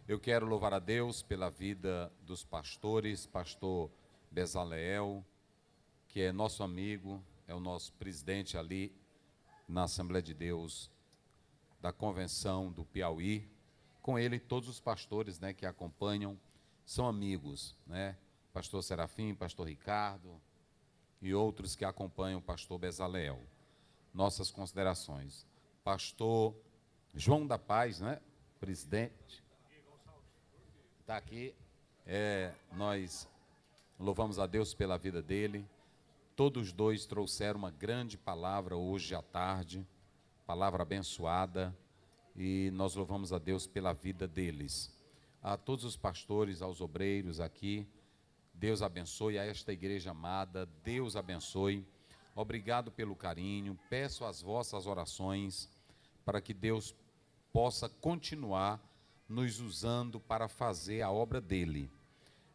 Eu quero louvar a Deus pela vida dos pastores, pastor Bezaleel, que é nosso amigo, é o nosso presidente ali na Assembleia de Deus da Convenção do Piauí. Com ele, todos os pastores, que acompanham são amigos, Pastor Serafim, pastor Ricardo e outros que acompanham o pastor Bezaleel. Nossas considerações. Pastor João da Paz, presidente, está aqui. Nós louvamos a Deus pela vida dele. Todos dois trouxeram uma grande palavra hoje à tarde, palavra abençoada, e nós louvamos a Deus pela vida deles. A todos os pastores, aos obreiros aqui, Deus abençoe. A esta igreja amada, Deus abençoe. Obrigado pelo carinho. Peço as vossas orações para que Deus possa continuar nos usando para fazer a obra dele.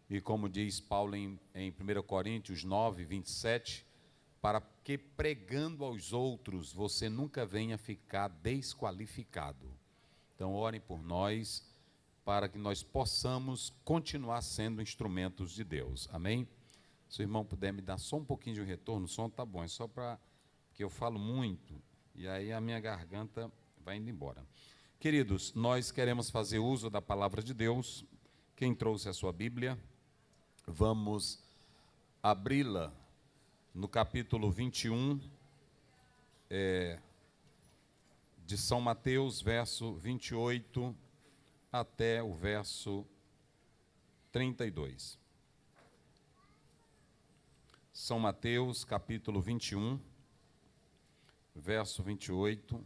E como diz Paulo em 1 Coríntios 9, 27, para que pregando aos outros você nunca venha ficar desqualificado. Então orem por nós, para que nós possamos continuar sendo instrumentos de Deus. Amém? Se o irmão puder me dar só um pouquinho de retorno, o som está bom, é só para que eu falo muito, e aí a minha garganta vai indo embora. Queridos, nós queremos fazer uso da palavra de Deus. Quem trouxe a sua Bíblia, vamos abri-la no capítulo 21 de São Mateus, verso 28 até o verso 32. São Mateus, capítulo 21, verso 28.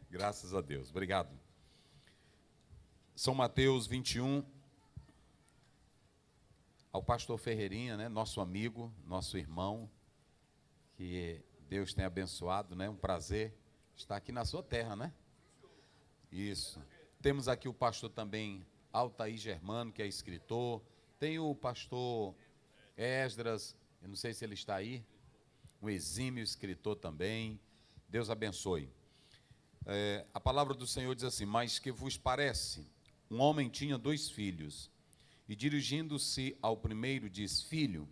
Graças a Deus, obrigado. São Mateus 21, ao pastor Ferreirinha, nosso amigo, nosso irmão, que Deus tem abençoado, um prazer estar aqui na sua terra, Isso. Temos aqui o pastor também Altair Germano, que é escritor. Tem o pastor Esdras, eu não sei se ele está aí, um exímio escritor também. Deus abençoe. A palavra do Senhor diz assim: mas que vos parece? Um homem tinha 2 filhos, e dirigindo-se ao primeiro, diz: filho,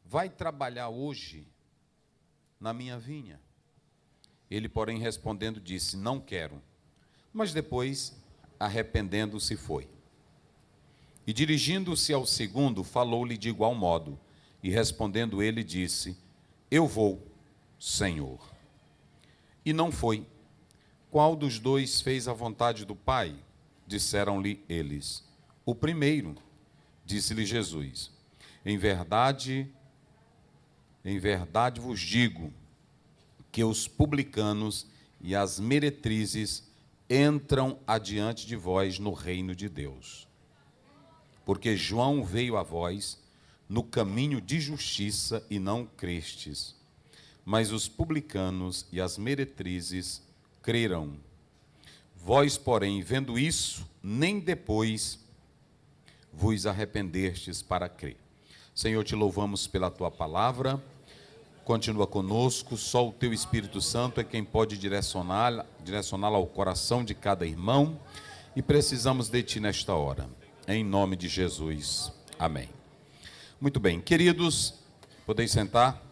vai trabalhar hoje na minha vinha. Ele, porém, respondendo, disse: não quero. Mas depois, arrependendo-se, foi. E dirigindo-se ao segundo, falou-lhe de igual modo, e respondendo ele, disse: eu vou, Senhor. E não foi. Qual dos 2 fez a vontade do Pai? Disseram-lhe eles: o primeiro. Disse-lhe Jesus: em verdade vos digo, que os publicanos e as meretrizes entram adiante de vós no reino de Deus. Porque João veio a vós no caminho de justiça e não crestes, mas os publicanos e as meretrizes creram. Vós, porém, vendo isso, nem depois vos arrependestes para crer. Senhor, te louvamos pela tua palavra. Continua conosco, só o teu Espírito Santo é quem pode direcioná-la ao coração de cada irmão, e precisamos de ti nesta hora, em nome de Jesus, amém. Muito bem, queridos, podeis sentar.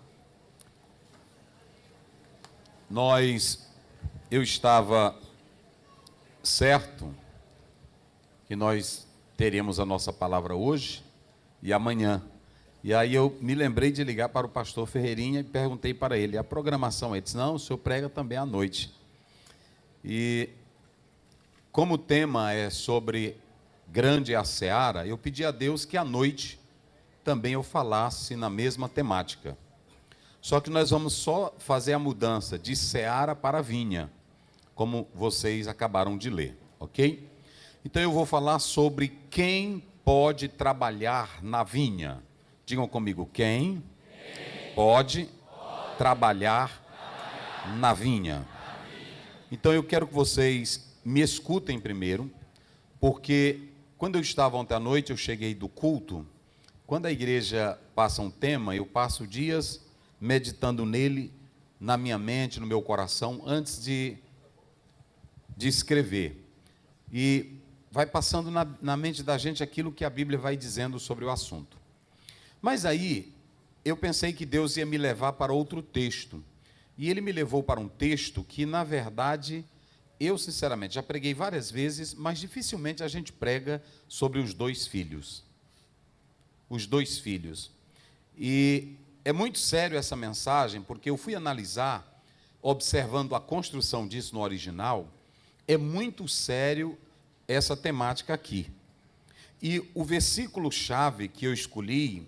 Eu estava certo que nós teríamos a nossa palavra hoje e amanhã. E aí eu me lembrei de ligar para o pastor Ferreirinha e perguntei para ele a programação. Ele disse: não, o senhor prega também à noite. E como o tema é sobre grande é a seara, eu pedi a Deus que à noite também eu falasse na mesma temática. Só que nós vamos só fazer a mudança de seara para vinha, como vocês acabaram de ler, ok? Então eu vou falar sobre quem pode trabalhar na vinha. Digam comigo: quem pode trabalhar na vinha. Então eu quero que vocês me escutem primeiro, porque Quando eu estava ontem à noite, eu cheguei do culto. Quando a igreja passa um tema, eu passo dias meditando nele, na minha mente, no meu coração, antes de escrever. E vai passando na mente da gente aquilo que a Bíblia vai dizendo sobre o assunto. Mas aí, eu pensei que Deus ia me levar para outro texto. E Ele me levou para um texto que, na verdade, eu, sinceramente, já preguei várias vezes, mas dificilmente a gente prega sobre os dois filhos. Os dois filhos. E é muito sério essa mensagem, porque eu fui analisar, observando a construção disso no original, é muito sério essa temática aqui. E o versículo-chave que eu escolhi,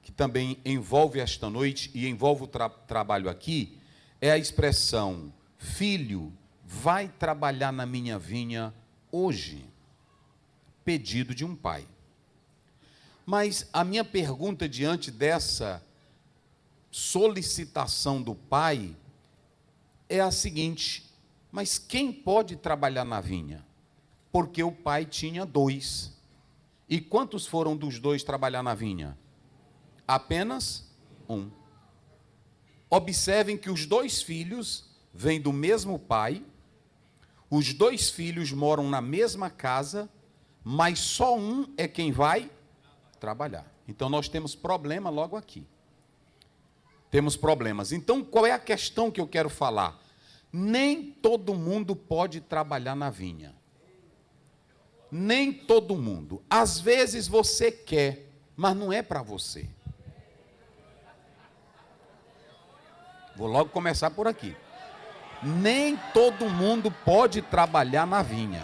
que também envolve esta noite e envolve o trabalho aqui, é a expressão: filho, vai trabalhar na minha vinha hoje. Pedido de um pai. Mas a minha pergunta diante dessa solicitação do pai é a seguinte: mas quem pode trabalhar na vinha? Porque o pai tinha 2. E quantos foram dos 2 trabalhar na vinha? Apenas 1. Observem que os 2 filhos vêm do mesmo pai, os 2 filhos moram na mesma casa, mas só um é quem vai trabalhar. Então nós temos problema logo aqui. Temos problemas. Então qual é a questão que eu quero falar? Nem todo mundo pode trabalhar na vinha. Nem todo mundo. Às vezes você quer, mas não é para você. Vou logo começar por aqui. Nem todo mundo pode trabalhar na vinha.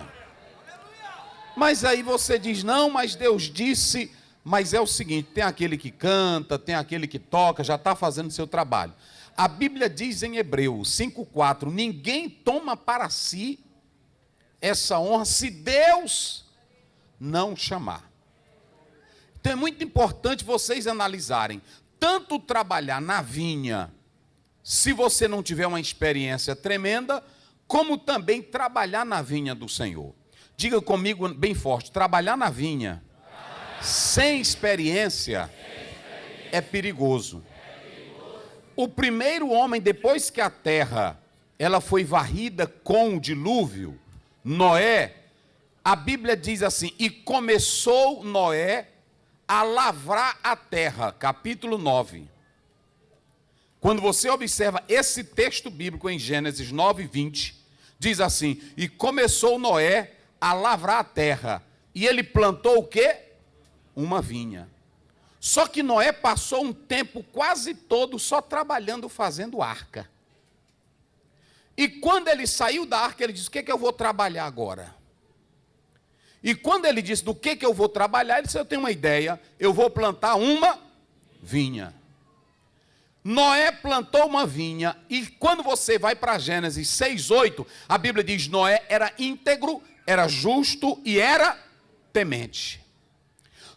Mas aí você diz: não, mas Deus disse. Mas é o seguinte, tem aquele que canta, tem aquele que toca, já está fazendo seu trabalho. A Bíblia diz em Hebreus 5,4, ninguém toma para si essa honra se Deus não chamar. Então é muito importante vocês analisarem, tanto trabalhar na vinha, se você não tiver uma experiência tremenda, como também trabalhar na vinha do Senhor. Diga comigo bem forte: trabalhar na vinha sem experiência é perigoso. O primeiro homem, depois que a terra ela foi varrida com o dilúvio, Noé, a Bíblia diz assim: e começou Noé a lavrar a terra, capítulo 9. Quando você observa esse texto bíblico em Gênesis 9:20, diz assim: e começou Noé a lavrar a terra, e ele plantou o quê? Uma vinha. Só que Noé passou um tempo quase todo só trabalhando, fazendo arca. E quando ele saiu da arca, ele disse: o que eu vou trabalhar agora? E quando ele disse do que eu vou trabalhar, ele disse: eu tenho uma ideia, eu vou plantar uma vinha. Noé plantou uma vinha, e quando você vai para Gênesis 6:8, a Bíblia diz: Noé era íntegro, era justo e era temente.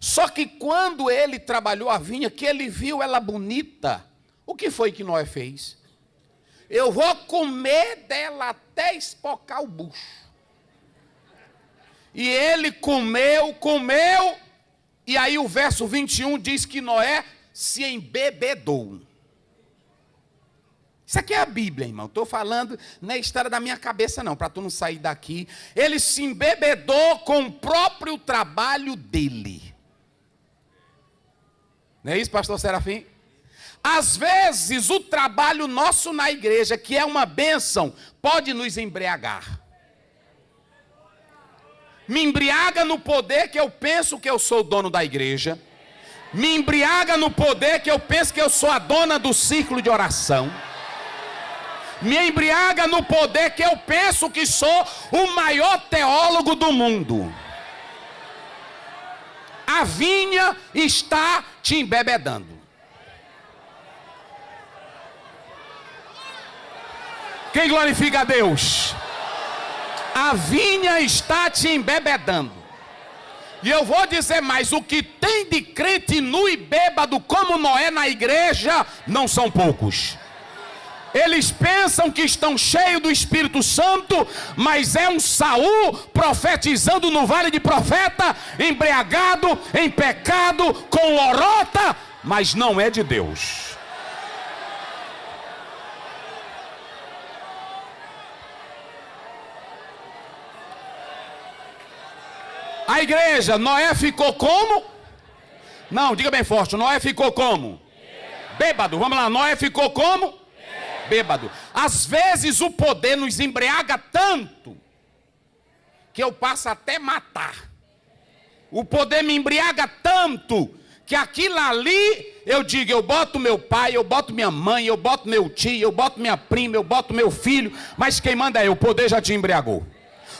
Só que quando ele trabalhou a vinha, que ele viu ela bonita, o que foi que Noé fez? Eu vou comer dela até espocar o bucho. E ele comeu, e aí o verso 21 diz que Noé se embebedou. Isso aqui é a Bíblia, irmão. Estou falando, não é história da minha cabeça não, para tu não sair daqui. Ele se embebedou com o próprio trabalho dele. Não é isso, pastor Serafim? Às vezes o trabalho nosso na igreja, que é uma bênção, pode nos embriagar. Me embriaga no poder que eu penso que eu sou o dono da igreja. Me embriaga no poder que eu penso que eu sou a dona do círculo de oração. Me embriaga no poder que eu penso que sou o maior teólogo do mundo. A vinha está te embebedando. Quem glorifica a Deus? A vinha está te embebedando. E eu vou dizer mais: o que tem de crente nu e bêbado como Noé na igreja não são poucos. Eles pensam que estão cheios do Espírito Santo, mas é um Saul profetizando no vale de profeta, embriagado, em pecado, com lorota, mas não é de Deus. A igreja, Noé ficou como? Não, diga bem forte, Noé ficou como? Bêbado, vamos lá, Noé ficou como? Bêbado. Às vezes o poder nos embriaga tanto que eu passo até matar. O poder me embriaga tanto que aquilo ali eu digo, eu boto meu pai, eu boto minha mãe, eu boto meu tio, eu boto minha prima, eu boto meu filho, mas quem manda é o poder já te embriagou.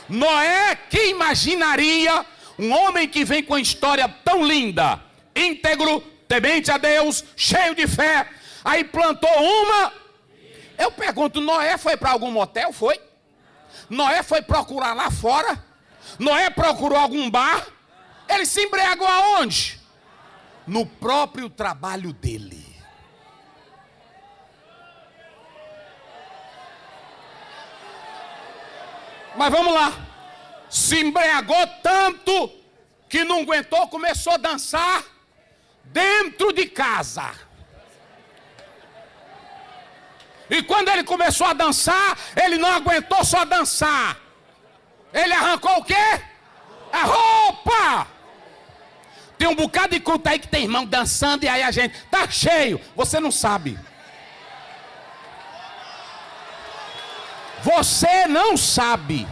Noé, quem imaginaria um homem que vem com uma história tão linda, íntegro, temente a Deus, cheio de fé, aí plantou uma. Eu pergunto, Noé foi para algum motel? Foi? Noé foi procurar lá fora? Noé procurou algum bar? Ele se embriagou aonde? No próprio trabalho dele. Mas vamos lá. Se embriagou tanto que não aguentou, começou a dançar dentro de casa. E quando ele começou a dançar, ele não aguentou só dançar. Ele arrancou o quê? A roupa. Tem um bocado de culto aí que tem irmão dançando e aí a gente tá cheio. Você não sabe. Você não sabe.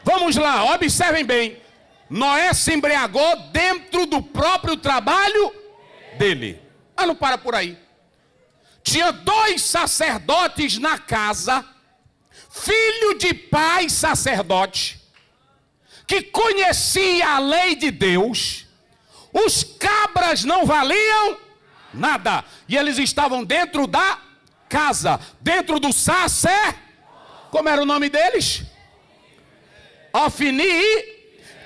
Vamos lá, observem bem. Noé se embriagou dentro do próprio trabalho dele. Mas não para por aí. Tinha 2 sacerdotes na casa, filho de pai sacerdote, que conhecia a lei de Deus. Os cabras não valiam nada. E eles estavam dentro da casa, dentro do sacer. Como era o nome deles? Ofni.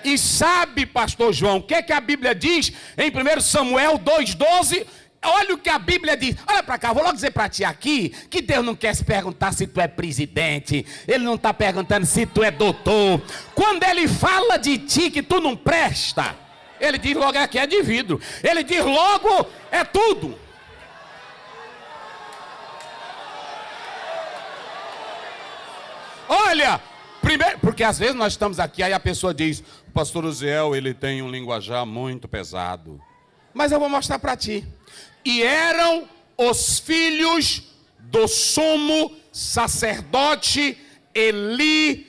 E sabe, pastor João, o que é que a Bíblia diz em 1 Samuel 2,12? Olha o que a Bíblia diz. Olha para cá, vou logo dizer para ti aqui que Deus não quer se perguntar se tu é presidente. Ele não está perguntando se tu é doutor. Quando ele fala de ti que tu não presta, ele diz logo aqui é de vidro. Ele diz logo é tudo. Olha, primeiro, porque às vezes nós estamos aqui, aí a pessoa diz, o pastor Uziel, ele tem um linguajar muito pesado. Mas eu vou mostrar para ti. E eram os filhos do sumo sacerdote Eli,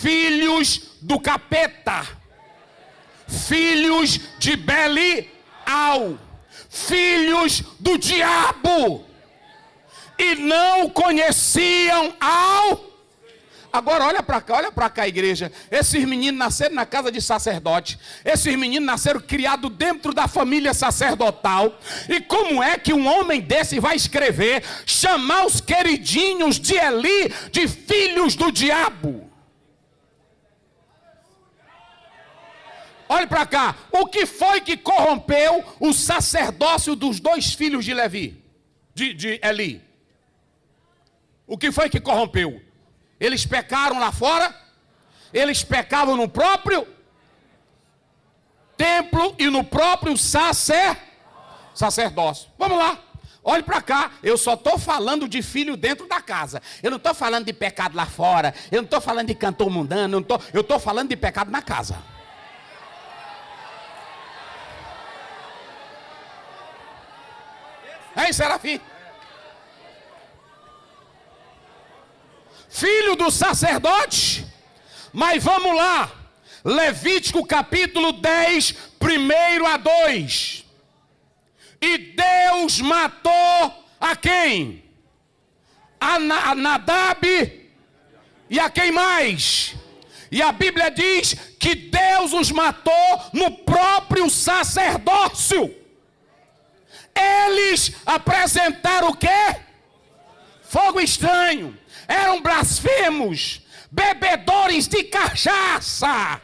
filhos do capeta, filhos de Belial, filhos do diabo, e não conheciam ao... Agora olha para cá, igreja. Esses meninos nasceram na casa de sacerdote. Esses meninos nasceram criados dentro da família sacerdotal. E como é que um homem desse vai escrever, chamar os queridinhos de Eli de filhos do diabo? Olha para cá. O que foi que corrompeu o sacerdócio dos 2 filhos de Levi? De Eli? O que foi que corrompeu? Eles pecaram lá fora, eles pecavam no próprio templo e no próprio sacerdócio. Vamos lá, olhe para cá, eu só estou falando de filho dentro da casa. Eu não estou falando de pecado lá fora, eu não estou falando de cantor mundano, eu estou falando de pecado na casa. Hein, Serafim? Filho do sacerdote. Mas vamos lá, Levítico capítulo 10, 1-2. E Deus matou a quem? A Nadab e a quem mais? E a Bíblia diz que Deus os matou no próprio sacerdócio. Eles apresentaram o quê? Fogo estranho. Eram blasfemos, bebedores de cachaça.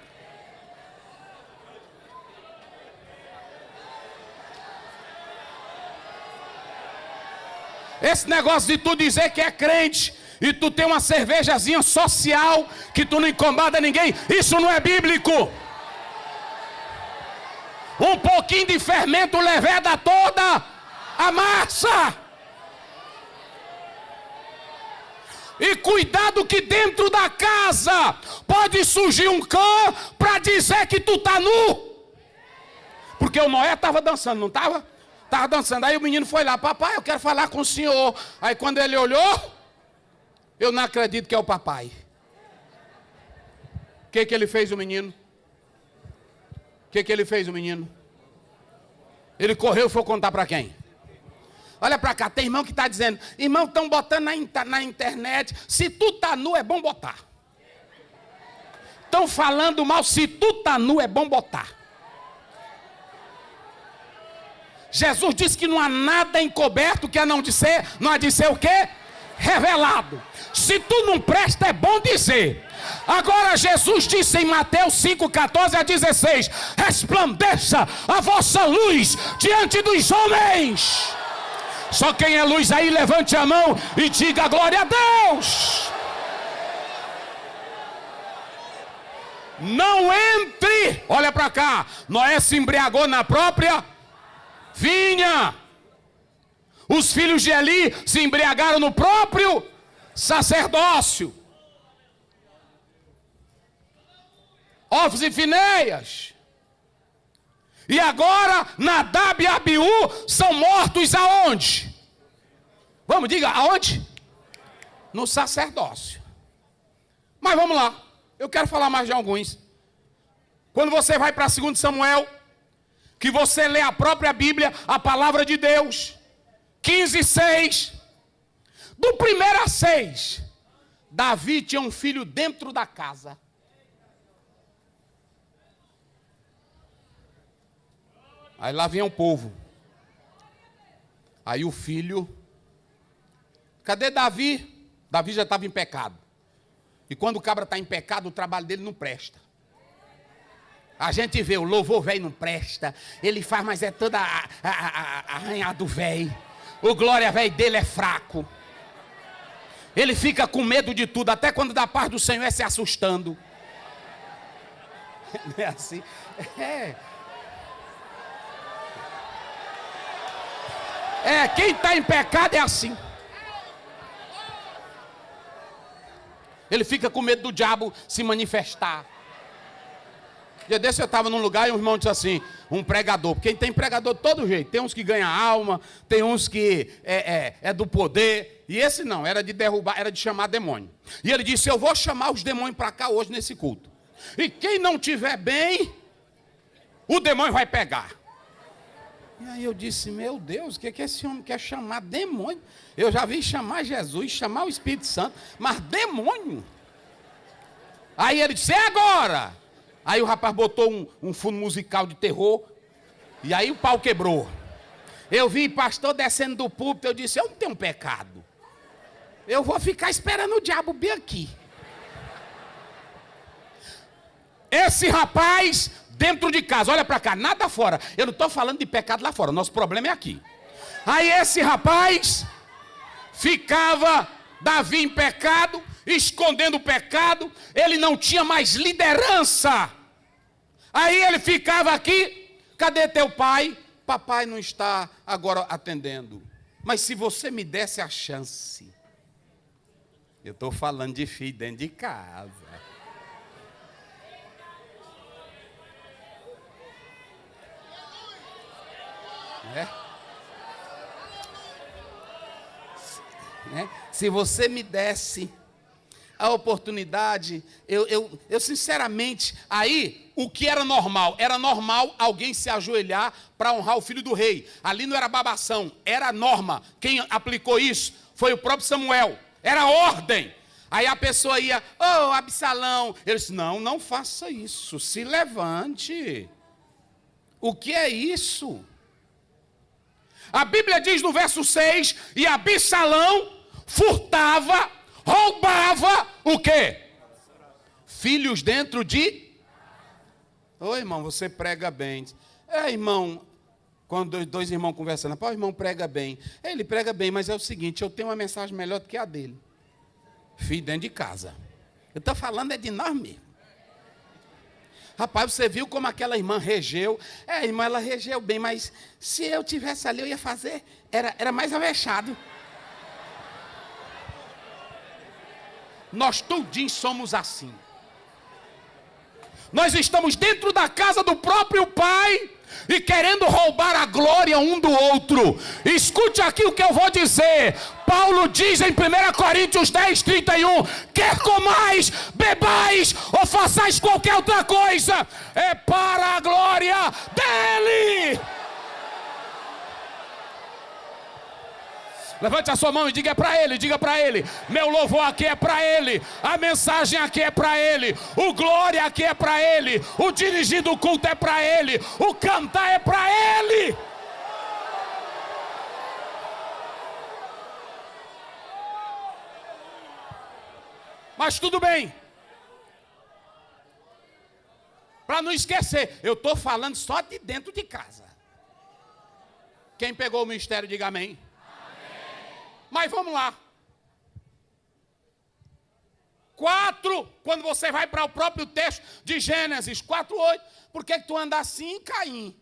Esse negócio de tu dizer que é crente e tu tem uma cervejazinha social que tu não incomoda ninguém, isso não é bíblico. Um pouquinho de fermento leveda toda a massa. E cuidado que dentro da casa pode surgir um cã para dizer que tu tá nu. Porque o Noé estava dançando, não estava? Estava dançando. Aí o menino foi lá: papai, eu quero falar com o senhor. Aí quando ele olhou, eu não acredito que é o papai. O que ele fez, o menino? O que ele fez, o menino? Ele correu e foi contar para quem? Olha para cá, tem irmão que está dizendo: irmão, estão botando na internet, se tu tá nu é bom botar. Estão falando mal, se tu tá nu é bom botar. Jesus disse que não há nada encoberto que não há de ser o quê? Revelado. Se tu não presta, é bom dizer. Agora Jesus disse em Mateus 5:14-16: resplandeça a vossa luz diante dos homens. Só quem é luz aí, levante a mão e diga glória a Deus. Não entre, olha para cá, Noé se embriagou na própria vinha. Os filhos de Eli se embriagaram no próprio sacerdócio. Ofni e Finéias. E agora Nadab e Abiú são mortos aonde? Vamos, diga, aonde? No sacerdócio. Mas vamos lá, eu quero falar mais de alguns. Quando você vai para 2 Samuel, que você lê a própria Bíblia, a palavra de Deus, 15:6, do 1 a 6, Davi tinha um filho dentro da casa. Aí lá vinha o povo. Aí o filho, cadê Davi? Davi já estava em pecado. E quando o cabra está em pecado, o trabalho dele não presta. A gente vê, o louvor velho não presta. Ele faz, mas é toda arranhado velho. O glória velho dele é fraco. Ele fica com medo de tudo, até quando da paz do Senhor é se assustando. Não é assim? Quem está em pecado é assim. Ele fica com medo do diabo se manifestar. Dia desse eu estava num lugar e um irmão disse assim, um pregador, porque tem pregador de todo jeito, tem uns que ganham alma, tem uns que é do poder, e esse não, era de derrubar, era de chamar demônio. E ele disse: eu vou chamar os demônios para cá hoje nesse culto. E quem não tiver bem, o demônio vai pegar. E aí eu disse: meu Deus, o que esse homem quer chamar demônio? Eu já vi chamar Jesus, chamar o Espírito Santo, mas demônio? Aí ele disse: é agora. Aí o rapaz botou um fundo musical de terror, e aí o pau quebrou. Eu vi pastor descendo do púlpito, eu disse: eu não tenho pecado. Eu vou ficar esperando o diabo bem aqui. Esse rapaz dentro de casa, olha para cá, nada fora. Eu não estou falando de pecado lá fora, nosso problema é aqui. Aí esse rapaz ficava, Davi em pecado, escondendo o pecado, ele não tinha mais liderança. Aí ele ficava aqui: cadê teu pai? Papai não está agora atendendo. Mas se você me desse a chance. Eu estou falando de filho dentro de casa. Se você me desse a oportunidade, eu sinceramente, aí o que era normal alguém se ajoelhar para honrar o filho do rei. Ali não era babação, era norma. Quem aplicou isso foi o próprio Samuel, era ordem. Aí a pessoa ia: ô Absalão, ele disse: não faça isso, se levante. O que é isso? A Bíblia diz no verso 6, e Absalão furtava, roubava o quê? Filhos dentro de... Ô irmão, você prega bem. Irmão, Quando dois irmãos conversando, pô, o irmão prega bem. Ele prega bem, mas é o seguinte, eu tenho uma mensagem melhor do que a dele. Filho dentro de casa. Eu estou falando é de nós mesmo. Rapaz, você viu como aquela irmã regeu? A irmã, ela regeu bem, mas se eu tivesse ali, eu ia fazer, era mais avexado. Nós tudinho somos assim. Nós estamos dentro da casa do próprio Pai e querendo roubar a glória um do outro. Escute aqui o que eu vou dizer. Paulo diz em 1 Coríntios 10, 31, quer comais, bebais ou façais qualquer outra coisa, é para a glória dele. Levante a sua mão e diga para ele, meu louvor aqui é para ele, a mensagem aqui é para ele, o glória aqui é para ele, o dirigir do culto é para ele, o cantar é para ele. Mas tudo bem, para não esquecer, eu estou falando só de dentro de casa. Quem pegou o mistério, diga amém. Mas vamos lá. 4, quando você vai para o próprio texto de Gênesis 4:8, por que tu anda assim, Caim?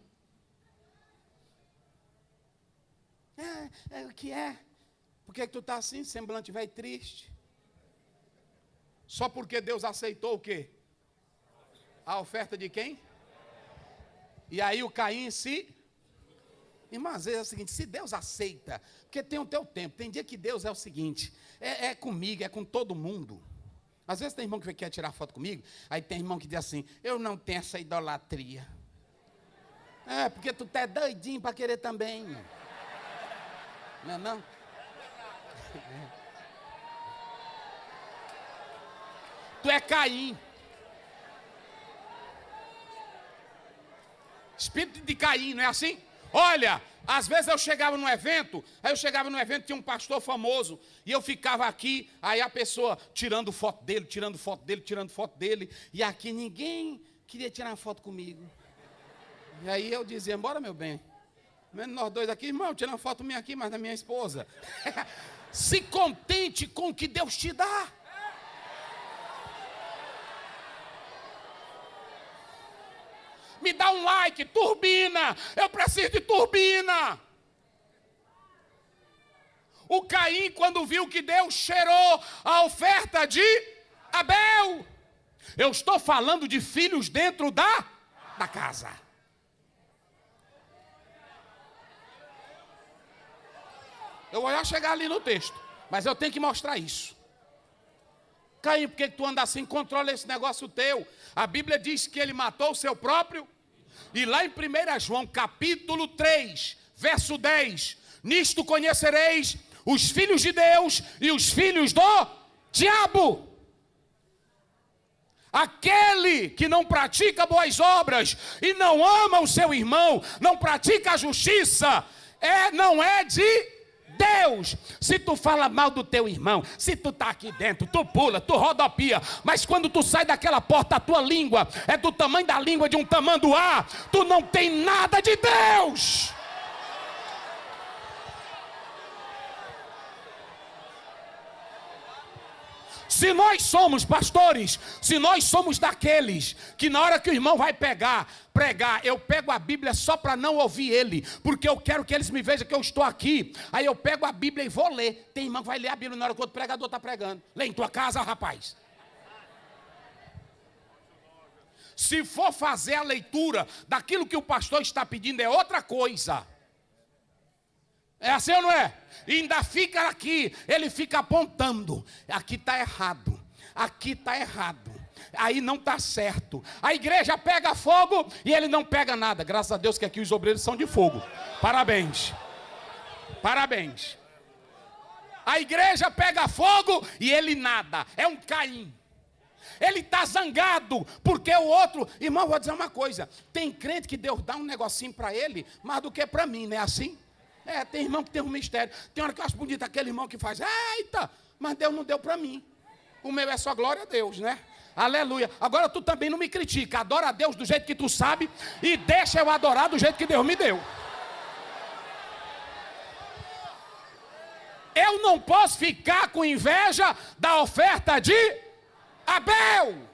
O que é? Por que tu está assim, semblante velho triste? Só porque Deus aceitou o quê? A oferta de quem? E aí o Caim se... Irmão, às vezes é o seguinte, se Deus aceita, porque tem o teu tempo, tem dia que Deus é o seguinte, é comigo, é com todo mundo. Às vezes tem irmão que quer tirar foto comigo, aí tem irmão que diz assim, eu não tenho essa idolatria. Porque tu tá doidinho para querer também. Não é não? Tu é Caim. Espírito de Caim, não é assim? Olha, às vezes eu chegava num evento, tinha um pastor famoso, e eu ficava aqui, aí a pessoa tirando foto dele, e aqui ninguém queria tirar uma foto comigo. E aí eu dizia, bora meu bem, menos nós dois aqui, irmão, tira uma foto minha aqui, mas da minha esposa. Se contente com o que Deus te dá. Me dá um like, turbina, eu preciso de turbina. O Caim, quando viu que Deus cheirou a oferta de Abel, eu estou falando de filhos dentro da casa. Eu vou já chegar ali no texto, mas eu tenho que mostrar isso. Caim, por que tu anda assim? Controla esse negócio teu. A Bíblia diz que ele matou o seu próprio. E lá em 1 João capítulo 3, verso 10, nisto conhecereis os filhos de Deus e os filhos do diabo. Aquele que não pratica boas obras e não ama o seu irmão, não pratica a justiça, não é de Deus. Se tu fala mal do teu irmão, se tu está aqui dentro, tu pula, tu rodopia, mas quando tu sai daquela porta, a tua língua é do tamanho da língua de um tamanduá, tu não tem nada de Deus. Se nós somos pastores, se nós somos daqueles que na hora que o irmão vai pregar, eu pego a Bíblia só para não ouvir ele, porque eu quero que eles me vejam que eu estou aqui, aí eu pego a Bíblia e vou ler. Tem irmão que vai ler a Bíblia na hora que o outro pregador está pregando. Lê em tua casa, rapaz. Se for fazer a leitura daquilo que o pastor está pedindo, é outra coisa. É assim ou não é? E ainda fica aqui, ele fica apontando. Aqui está errado, aqui está errado, aí não está certo. A igreja pega fogo e ele não pega nada. Graças a Deus que aqui os obreiros são de fogo. Parabéns. Parabéns. A igreja pega fogo e ele nada. É um Caim. Ele está zangado, porque o outro... Irmão, vou dizer uma coisa. Tem crente que Deus dá um negocinho para ele, mais do que para mim, não é assim? Tem irmão que tem um mistério. Tem hora que eu acho bonito aquele irmão que faz, eita, mas Deus não deu para mim. O meu é só glória a Deus, né? Aleluia. Agora tu também não me critica. Adora a Deus do jeito que tu sabe e deixa eu adorar do jeito que Deus me deu. Eu não posso ficar com inveja da oferta de Abel.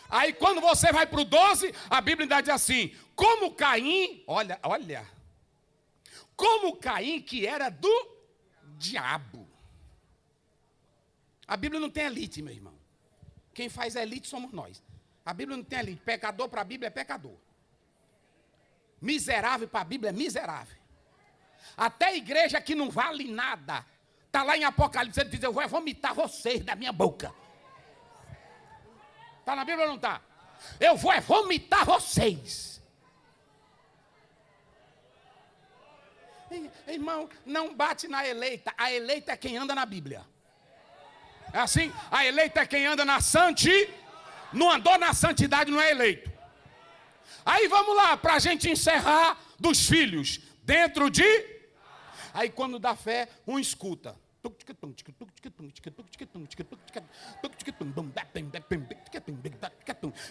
Aí quando você vai para o 12, a Bíblia diz assim, como Caim, olha, como Caim que era do diabo. A Bíblia não tem elite, meu irmão. Quem faz elite somos nós. A Bíblia não tem elite. Pecador para a Bíblia é pecador. Miserável para a Bíblia é miserável. Até a igreja que não vale nada. Está lá em Apocalipse, ele diz, eu vou vomitar vocês da minha boca. Está na Bíblia ou não está? Eu vou vomitar vocês. Irmão, não bate na eleita. A eleita é quem anda na Bíblia. É assim? A eleita é quem anda na santidade. Não andou na santidade, não é eleito. Aí vamos lá, para a gente encerrar dos filhos. Dentro de... Aí quando dá fé, um escuta.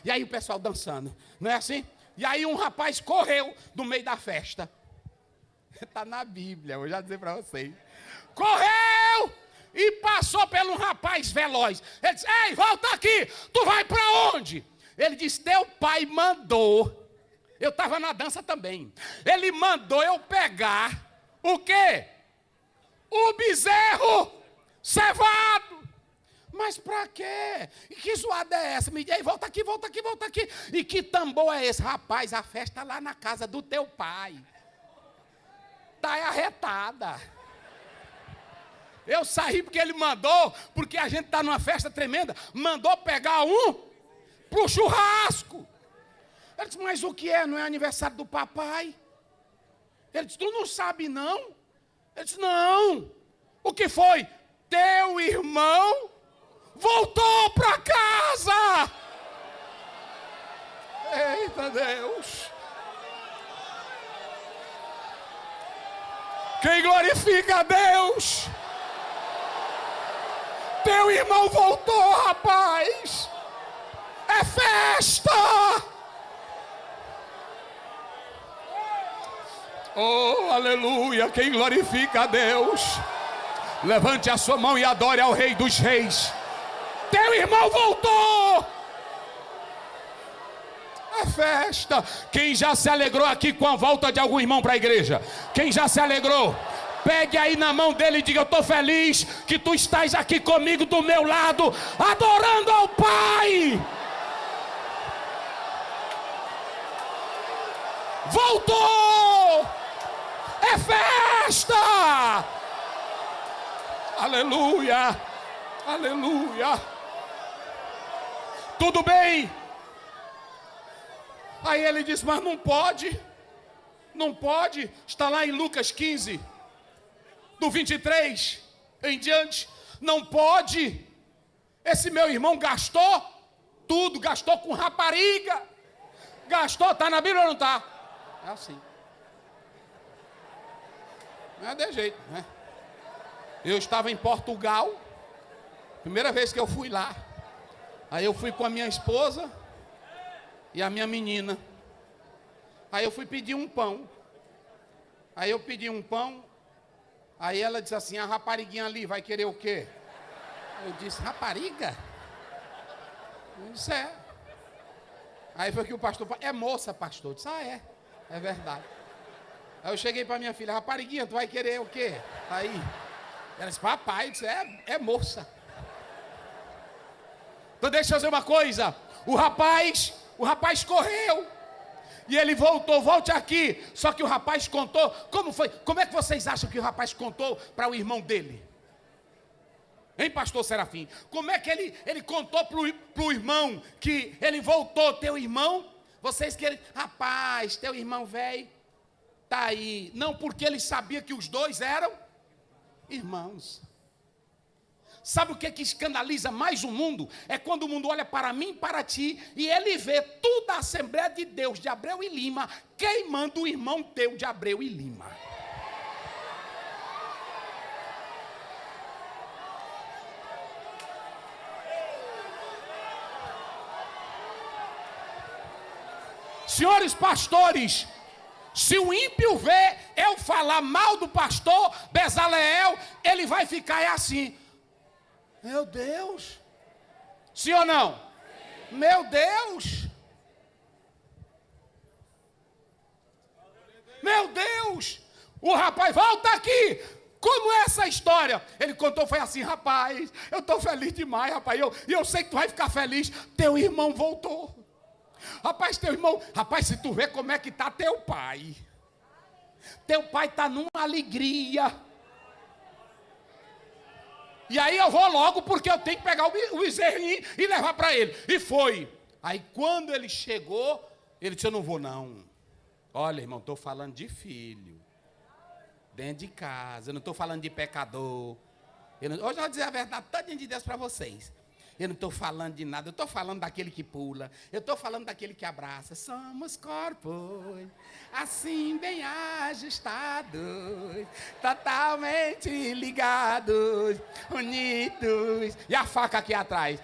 E aí o pessoal dançando. Não é assim? E aí um rapaz correu do meio da festa. Está na Bíblia, vou já dizer para vocês. Correu e passou por um rapaz veloz. Ele disse, ei, volta aqui, tu vai para onde? Ele disse, teu pai mandou. Eu estava na dança também. Ele mandou eu pegar o quê? O bezerro cevado. Mas para quê? E que zoada é essa? Me diz aí, volta aqui, volta aqui, volta aqui. E que tambor é esse? Rapaz, a festa lá na casa do teu pai. Está arretada. Eu saí porque ele mandou, porque a gente está numa festa tremenda, mandou pegar um para o churrasco. Ele disse, mas o que é? Não é aniversário do papai? Ele disse, tu não sabe não? Ele disse, não. O que foi? Teu irmão voltou para casa. Eita Deus. Quem glorifica a Deus? Teu irmão voltou, rapaz. É festa. Oh, aleluia. Quem glorifica a Deus? Levante a sua mão e adore ao Rei dos Reis. Teu irmão voltou. É festa. Quem já se alegrou aqui com a volta de algum irmão para a igreja? Quem já se alegrou? Pegue aí na mão dele e diga, eu estou feliz que tu estás aqui comigo do meu lado, adorando ao Pai. Voltou. É festa. Aleluia. Aleluia. Tudo bem. Aí ele diz, mas não pode. Não pode. Está lá em Lucas 15. Do 23 em diante, não pode. Esse meu irmão gastou tudo, gastou com rapariga, gastou, está na Bíblia ou não está? É assim. Não é de jeito, né? Eu estava em Portugal, primeira vez que eu fui lá. Aí eu fui com a minha esposa e a minha menina. Aí eu fui pedir um pão. Aí eu pedi um pão. Aí ela disse assim, a rapariguinha ali vai querer o quê? Eu disse, rapariga? Eu disse, é. Aí foi que o pastor falou, é moça, pastor. Eu disse, é verdade. Aí eu cheguei para minha filha, rapariguinha, tu vai querer o quê? Aí, ela disse, papai, eu disse, é moça. Então deixa eu dizer uma coisa, o rapaz correu. E ele voltou, volte aqui. Só que o rapaz contou, como foi? Como é que vocês acham que o rapaz contou para o irmão dele? Hein, pastor Serafim? Como é que ele contou para o irmão que ele voltou, teu irmão? Vocês querem, rapaz, teu irmão velho, tá aí. Não, porque ele sabia que os dois eram irmãos. Sabe o que escandaliza mais o mundo? É quando o mundo olha para mim e para ti e ele vê toda a Assembleia de Deus de Abreu e Lima queimando o irmão teu de Abreu e Lima. Senhores pastores, Se o ímpio vê eu falar mal do pastor Bezaleel, ele vai ficar assim. Meu Deus. Sim ou não? Sim. Meu Deus. Meu Deus. O rapaz, volta aqui. Como é essa história? Ele contou, foi assim, rapaz, eu estou feliz demais, rapaz. E eu sei que tu vai ficar feliz. Teu irmão voltou. Rapaz, teu irmão, rapaz, se tu vê como é que está teu pai. Teu pai está numa alegria. E aí eu vou logo porque eu tenho que pegar o bezerrinho e levar para ele. E foi. Aí quando ele chegou, ele disse, eu não vou não. Olha, irmão, estou falando de filho. Dentro de casa, eu não estou falando de pecador. Hoje eu vou dizer a verdade toda de Deus para vocês. Eu não estou falando de nada, eu estou falando daquele que pula, eu estou falando daquele que abraça. Somos corpos, assim bem ajustados, totalmente ligados, unidos. E a faca aqui atrás.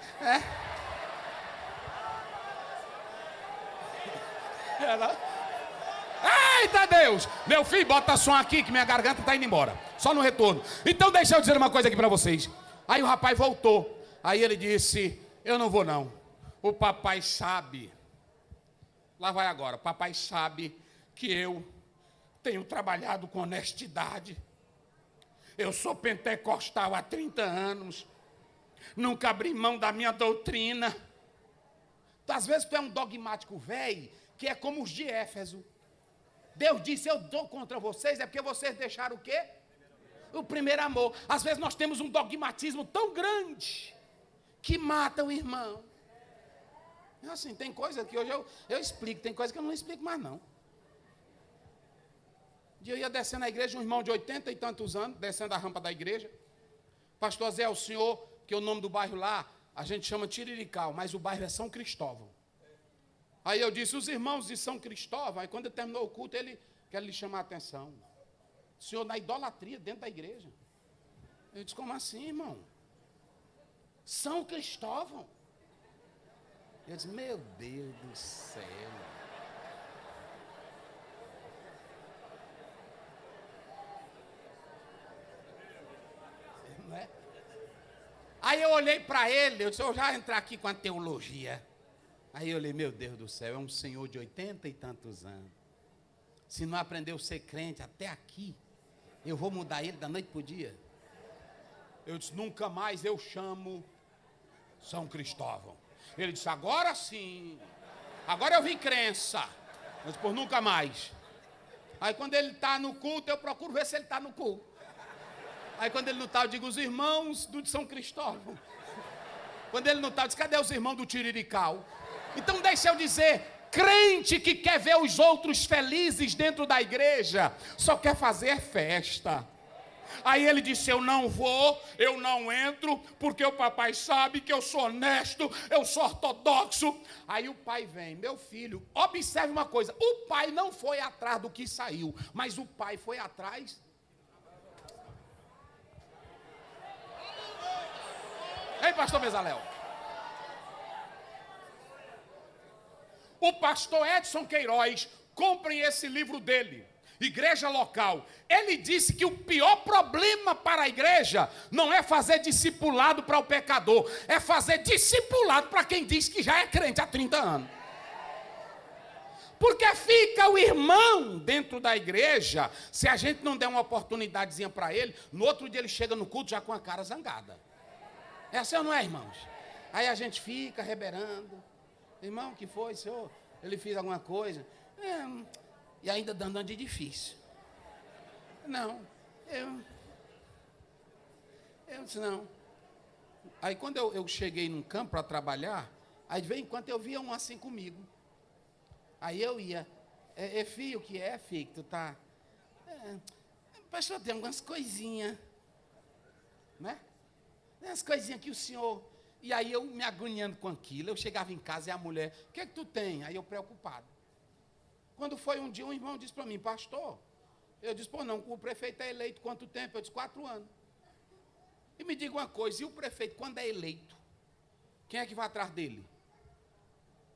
Eita Deus! Meu filho, bota som aqui que minha garganta está indo embora. Só no retorno. Então deixa eu dizer uma coisa aqui para vocês. Aí o rapaz voltou. Aí ele disse, eu não vou não. O papai sabe. Lá vai agora. O papai sabe que eu tenho trabalhado com honestidade. Eu sou pentecostal há 30 anos. Nunca abri mão da minha doutrina. Às vezes tu é um dogmático velho, que é como os de Éfeso. Deus disse, eu dou contra vocês, é porque vocês deixaram o quê? O primeiro amor. Às vezes nós temos um dogmatismo tão grande que mata o irmão. É assim, tem coisa que hoje eu explico, tem coisa que eu não explico mais não. Um dia eu ia descendo na igreja, um irmão de 80 e tantos anos, descendo a rampa da igreja. Pastor Zé, o senhor, que é o nome do bairro lá, a gente chama Tirirical, mas o bairro é São Cristóvão. Aí eu disse, os irmãos de São Cristóvão, aí quando ele terminou o culto, ele quer lhe chamar a atenção. O senhor na idolatria dentro da igreja. Eu disse, como assim, irmão? São Cristóvão. Eu disse, meu Deus do céu. Não é? Aí eu olhei para ele, eu disse, eu já entrar aqui com a teologia. Aí eu olhei, meu Deus do céu, é um senhor de 80 e tantos anos. Se não aprendeu a ser crente até aqui, eu vou mudar ele da noite para o dia. Eu disse, nunca mais eu chamo São Cristóvão. Ele disse, agora sim. Agora eu vi crença. Eu disse, por nunca mais. Aí quando ele está no culto, eu procuro ver se ele está no culto. Aí quando ele não está, eu digo, os irmãos do São Cristóvão. Quando ele não está, eu disse, cadê os irmãos do Tirirical? Então deixa eu dizer, crente que quer ver os outros felizes dentro da igreja, só quer fazer festa. Aí ele disse, eu não vou, eu não entro, porque o papai sabe que eu sou honesto, eu sou ortodoxo. Aí o pai vem, meu filho, observe uma coisa, o pai não foi atrás do que saiu, mas o pai foi atrás. Ei, pastor Bezaleel. O pastor Edson Queiroz, comprem esse livro dele, Igreja Local. Ele disse que o pior problema para a igreja não é fazer discipulado para o pecador, é fazer discipulado para quem diz que já é crente há 30 anos. Porque fica o irmão dentro da igreja, se a gente não der uma oportunidadezinha para ele, no outro dia ele chega no culto já com a cara zangada. É assim ou não é, irmãos? Aí a gente fica reberando. Irmão, que foi, senhor? Ele fez alguma coisa? E ainda dando de difícil. Não, eu disse não. Aí quando eu cheguei num campo para trabalhar, aí de vez em quando eu via um assim comigo. Aí eu ia, filho, o que é, filho, que tu tá? Pastor, tem algumas coisinhas, né? Tem umas coisinhas que o senhor... E aí eu me agoniando com aquilo, eu chegava em casa e a mulher, o que é que tu tem? Aí eu preocupado. Quando foi um dia, um irmão disse para mim, pastor, eu disse, pô, não, o prefeito é eleito quanto tempo? Eu disse, 4 anos. E me diga uma coisa, e o prefeito, quando é eleito, quem é que vai atrás dele?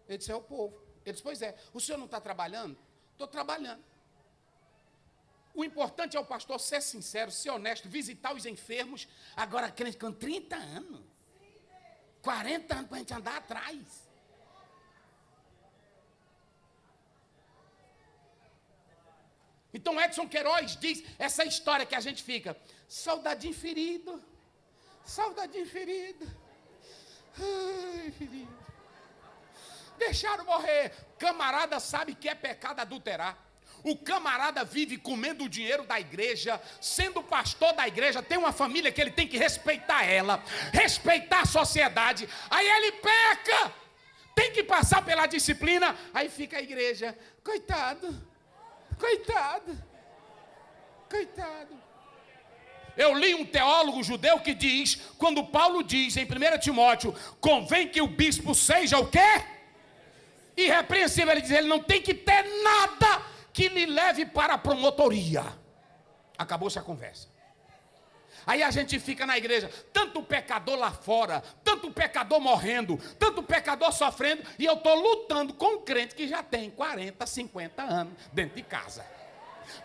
Ele disse, é o povo. Ele disse, pois é, o senhor não está trabalhando? Estou trabalhando. O importante é o pastor ser sincero, ser honesto, visitar os enfermos. Agora, crente com 30 anos, 40 anos para a gente andar atrás. Então Edson Queiroz diz essa história que a gente fica, soldadinho ferido, ai, ferido, deixaram morrer. Camarada sabe que é pecado adulterar. O camarada vive comendo o dinheiro da igreja, sendo pastor da igreja, tem uma família que ele tem que respeitar ela, respeitar a sociedade, aí ele peca, tem que passar pela disciplina, aí fica a igreja, coitado. Eu li um teólogo judeu que diz, quando Paulo diz em 1 Timóteo, convém que o bispo seja o quê? Irrepreensível. Ele diz, ele não tem que ter nada que lhe leve para a promotoria. Acabou-se a conversa. Aí a gente fica na igreja, tanto pecador lá fora, tanto pecador morrendo, tanto pecador sofrendo, e eu estou lutando com um crente que já tem 40, 50 anos dentro de casa.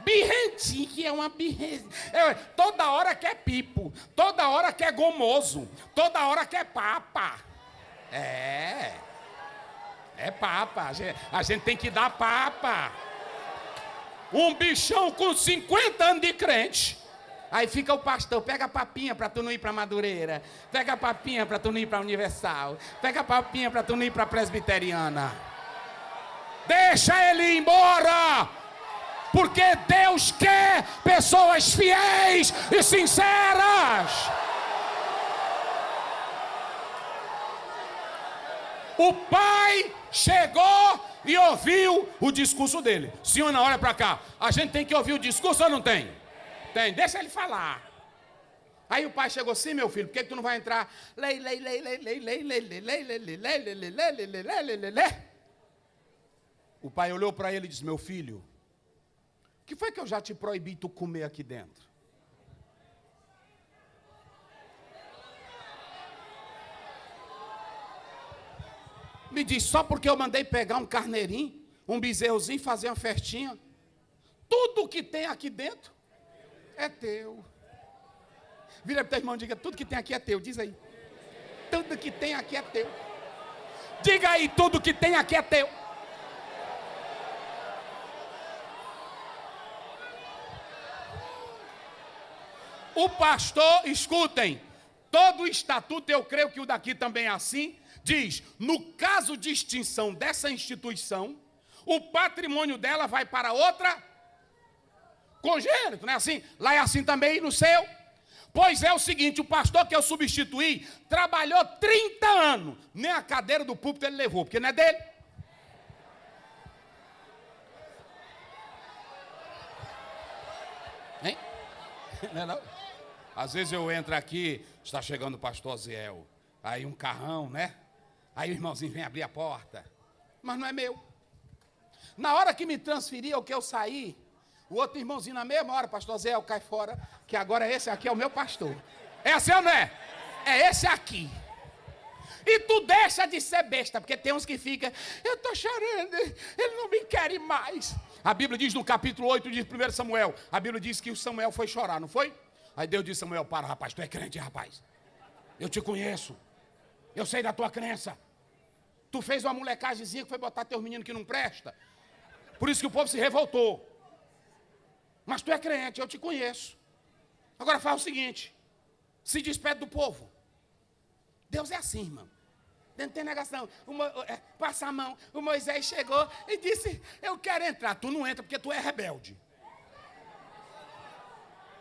Birrentinho, que é uma birrentinha. Toda hora quer pipo, toda hora quer gomoso, toda hora quer papa. É papa, a gente tem que dar papa. Um bichão com 50 anos de crente. Aí fica o pastor, pega a papinha para tu não ir para Madureira, pega a papinha para tu não ir para Universal, pega a papinha para tu não ir para Presbiteriana. Deixa ele ir embora, porque Deus quer pessoas fiéis e sinceras. O pai chegou e ouviu o discurso dele. Senhora, olha para cá, a gente tem que ouvir o discurso ou não tem? Tem, deixa ele falar. Aí o pai chegou assim, meu filho, por que tu não vai entrar? O pai olhou para ele e disse, meu filho, o que foi que eu já te proibi tu comer aqui dentro? Me diz, só porque eu mandei pegar um carneirinho, um bezerrozinho, fazer uma festinha, tudo que tem aqui dentro é teu. Vira para o teu irmão e diga, tudo que tem aqui é teu, diz aí. Tudo que tem aqui é teu. Diga aí, tudo que tem aqui é teu. O pastor, escutem, todo o estatuto, eu creio que o daqui também é assim, diz, no caso de extinção dessa instituição, o patrimônio dela vai para outra congênito, não é assim? Lá é assim também no seu. Pois é o seguinte, o pastor que eu substituí trabalhou 30 anos, nem a cadeira do púlpito ele levou, porque não é dele. Hein? Não é não? Às vezes eu entro aqui, está chegando o pastor Ziel, aí um carrão, né? Aí o irmãozinho vem abrir a porta, mas não é meu. Na hora que me transferiu, o que eu saí, o outro irmãozinho na mesma hora, pastor Zé, cai fora, que agora esse aqui é o meu pastor. É assim ou não é? É esse aqui. E tu deixa de ser besta, porque tem uns que ficam, eu estou chorando, ele não me quer mais. A Bíblia diz no capítulo 8 de 1 Samuel, a Bíblia diz que o Samuel foi chorar, não foi? Aí Deus disse, Samuel, para rapaz, tu é crente rapaz. Eu te conheço, eu sei da tua crença. Tu fez uma molecagemzinha que foi botar teus meninos que não presta. Por isso que o povo se revoltou. Mas tu é crente, eu te conheço. Agora faz o seguinte, se despede do povo. Deus é assim, irmão. Não tem negação. Passa a mão. O Moisés chegou e disse, eu quero entrar. Tu não entra porque tu é rebelde.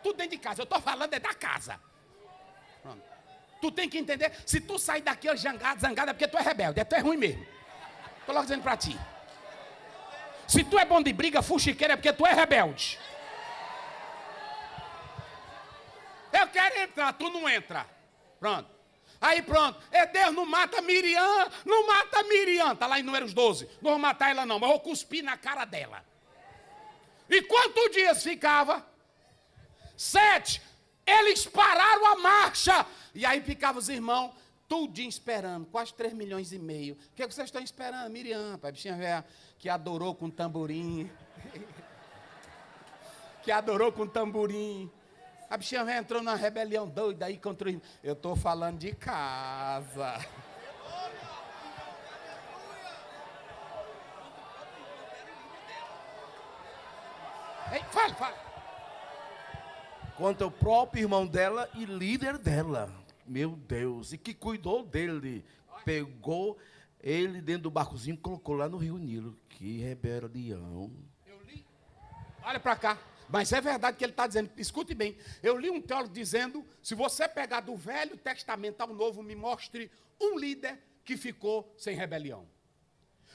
Tu dentro de casa, eu estou falando é da casa. Pronto. Tu tem que entender, se tu sair daqui zangado é porque tu é rebelde, tu é ruim mesmo. Estou logo dizendo para ti. Se tu é bom de briga, fuxiqueiro, é porque tu é rebelde. Eu quero entrar, tu não entra. Pronto. Aí pronto. Deus não mata Miriam, não mata Miriam. Está lá em Números 12. Não vou matar ela não, mas vou cuspir na cara dela. E quantos dias ficava? 7. Eles pararam a marcha. E aí ficavam os irmãos, tudinho esperando, quase 3,5 milhões. O que vocês estão esperando? Miriam, pai, bichinha velha, que adorou com tamborim. que adorou com tamborim. A bichinha entrou numa rebelião doida aí contra o irmão. Eu estou falando de casa. Ei, fala. Contra o próprio irmão dela e líder dela. Meu Deus, e que cuidou dele. Pegou ele dentro do barcozinho e colocou lá no Rio Nilo. Que rebelião. Eu li. Olha para cá. Mas é verdade que ele está dizendo, escute bem, eu li um teólogo dizendo, se você pegar do Velho Testamento ao Novo, me mostre um líder que ficou sem rebelião.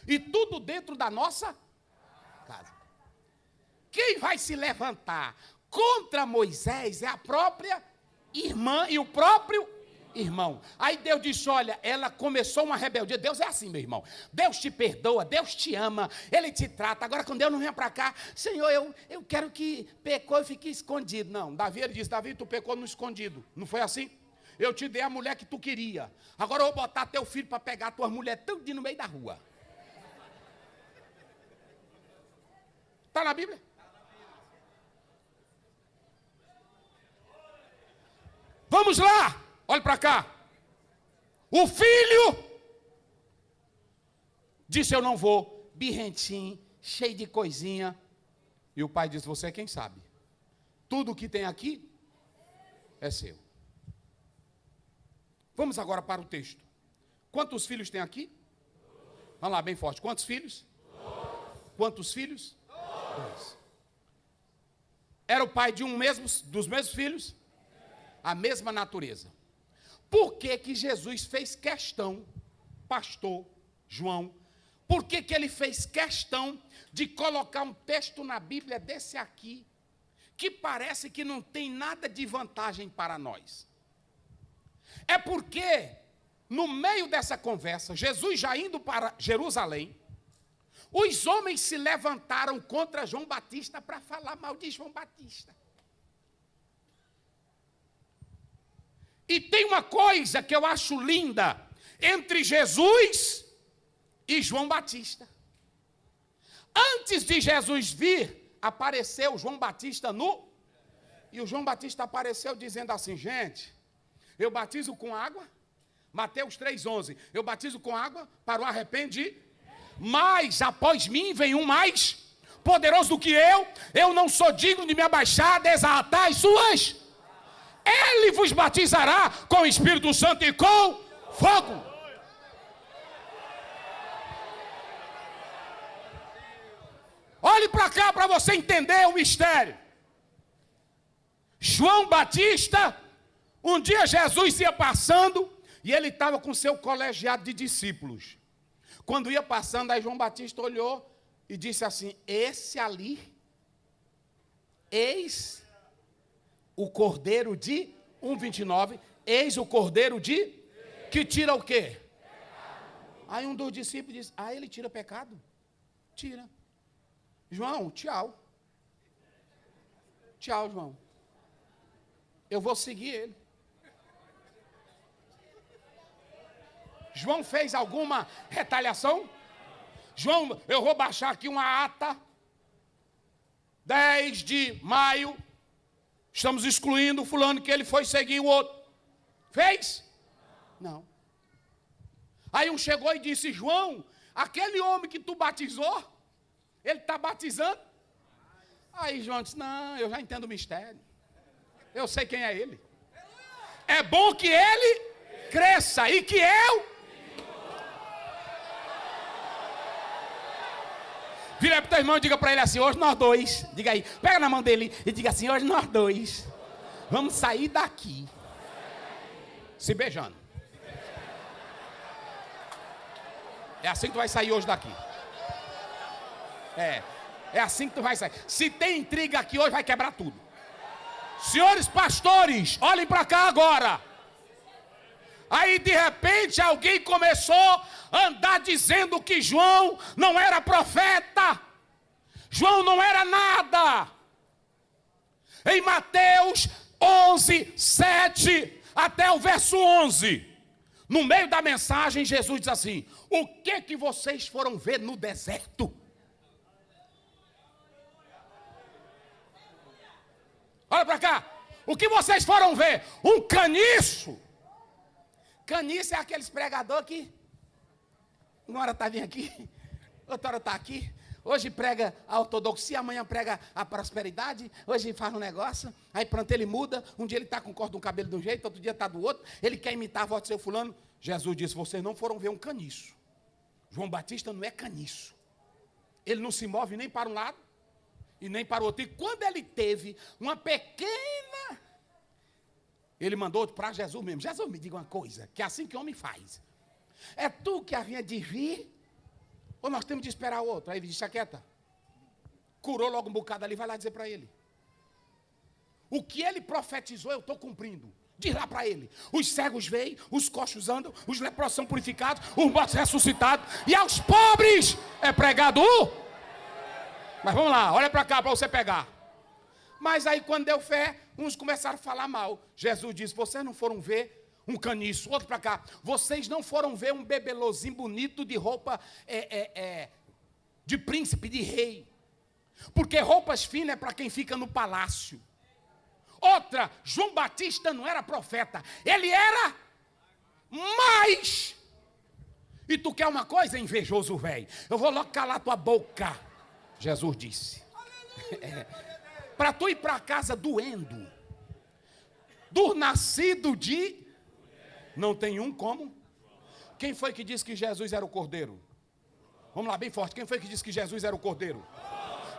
E tudo dentro da nossa casa. Quem vai se levantar contra Moisés é a própria irmã e o próprio irmão. Aí Deus disse, olha, ela começou uma rebeldia. Deus é assim, meu irmão. Deus te perdoa, Deus te ama, Ele te trata. Agora, quando Deus não vem para cá, Senhor, eu quero que pecou e fique escondido. Não, Davi, ele disse, Davi, tu pecou no escondido. Não foi assim? Eu te dei a mulher que tu queria. Agora eu vou botar teu filho para pegar a tua mulher tudo no meio da rua. Está na Bíblia? Vamos lá. Olha para cá. O filho disse, eu não vou. Birrentinho, cheio de coisinha. E o pai disse, você é quem sabe. Tudo que tem aqui é seu. Vamos agora para o texto. Quantos filhos tem aqui? Vamos lá, bem forte. Quantos filhos? Quantos filhos? 2. Era o pai de dos mesmos filhos? A mesma natureza. Por que que Jesus fez questão, pastor João, por que que ele fez questão de colocar um texto na Bíblia desse aqui, que parece que não tem nada de vantagem para nós? É porque, no meio dessa conversa, Jesus já indo para Jerusalém, os homens se levantaram contra João Batista para falar mal de João Batista. E tem uma coisa que eu acho linda entre Jesus e João Batista. Antes de Jesus vir, apareceu João Batista e o João Batista apareceu dizendo assim, gente, eu batizo com água, Mateus 3,11, eu batizo com água para o arrependimento, mas após mim vem um mais poderoso do que eu não sou digno de me abaixar, desatar as suas. Ele vos batizará com o Espírito Santo e com fogo. Olhe para cá para você entender o mistério. João Batista, um dia Jesus ia passando e ele estava com seu colegiado de discípulos. Quando ia passando, aí João Batista olhou e disse assim, esse ali, eis o cordeiro de 1,29, eis o cordeiro de, que tira o quê? Aí um dos discípulos disse, ele tira pecado? Tira. João, tchau. Tchau, João. Eu vou seguir ele. João fez alguma retaliação? João, eu vou baixar aqui uma ata, 10 de maio, estamos excluindo o fulano que ele foi seguir o outro. Fez? Não. Aí um chegou e disse, João, aquele homem que tu batizou, ele está batizando? Aí João disse, não, eu já entendo o mistério. Eu sei quem é ele. É bom que ele cresça e que eu... Vira para o teu irmão e diga para ele assim, hoje nós dois, diga aí, pega na mão dele e diga assim, hoje nós dois vamos sair daqui se beijando. É assim que tu vai sair hoje daqui. É assim que tu vai sair. Se tem intriga aqui hoje, vai quebrar tudo. Senhores pastores, olhem para cá agora. Aí de repente alguém começou a andar dizendo que João não era profeta. João não era nada. Em Mateus 11, 7 até o verso 11. No meio da mensagem Jesus diz assim, o que vocês foram ver no deserto? O que vocês foram ver? Um caniço. Caniço é aqueles pregadores que uma hora está vindo aqui, outra hora está aqui. Hoje prega a ortodoxia, amanhã prega a prosperidade, hoje faz um negócio, aí pronto, ele muda, um dia ele está com o corte do cabelo de um jeito, outro dia está do outro, ele quer imitar a voz do seu fulano. Jesus disse, vocês não foram ver um caniço. João Batista não é caniço. Ele não se move nem para um lado e nem para o outro. E quando ele teve uma pequena... Ele mandou para Jesus mesmo. Jesus, me diga uma coisa, que é assim que o homem faz. É tu que havia de vir, ou nós temos de esperar o outro? Aí ele disse, quieta. Curou logo um bocado ali, vai lá dizer para ele. O que ele profetizou, eu estou cumprindo. Diz lá para ele. Os cegos veem, os coxos andam, os leprosos são purificados, os mortos ressuscitados, e aos pobres é pregado Mas vamos lá, olha para cá para você pegar. Mas aí quando deu fé, uns começaram a falar mal. Jesus disse, vocês não foram ver um caniço, outro para cá. Vocês não foram ver um bebelozinho bonito de roupa de príncipe, de rei. Porque roupas finas é para quem fica no palácio. Outra, João Batista não era profeta. Ele era mais. E tu quer uma coisa, invejoso velho? Eu vou logo calar tua boca. Jesus disse. Para tu ir para casa doendo. Do nascido de... Não tem um como? Quem foi que disse que Jesus era o Cordeiro? Vamos lá, bem forte. Quem foi que disse que Jesus era o Cordeiro?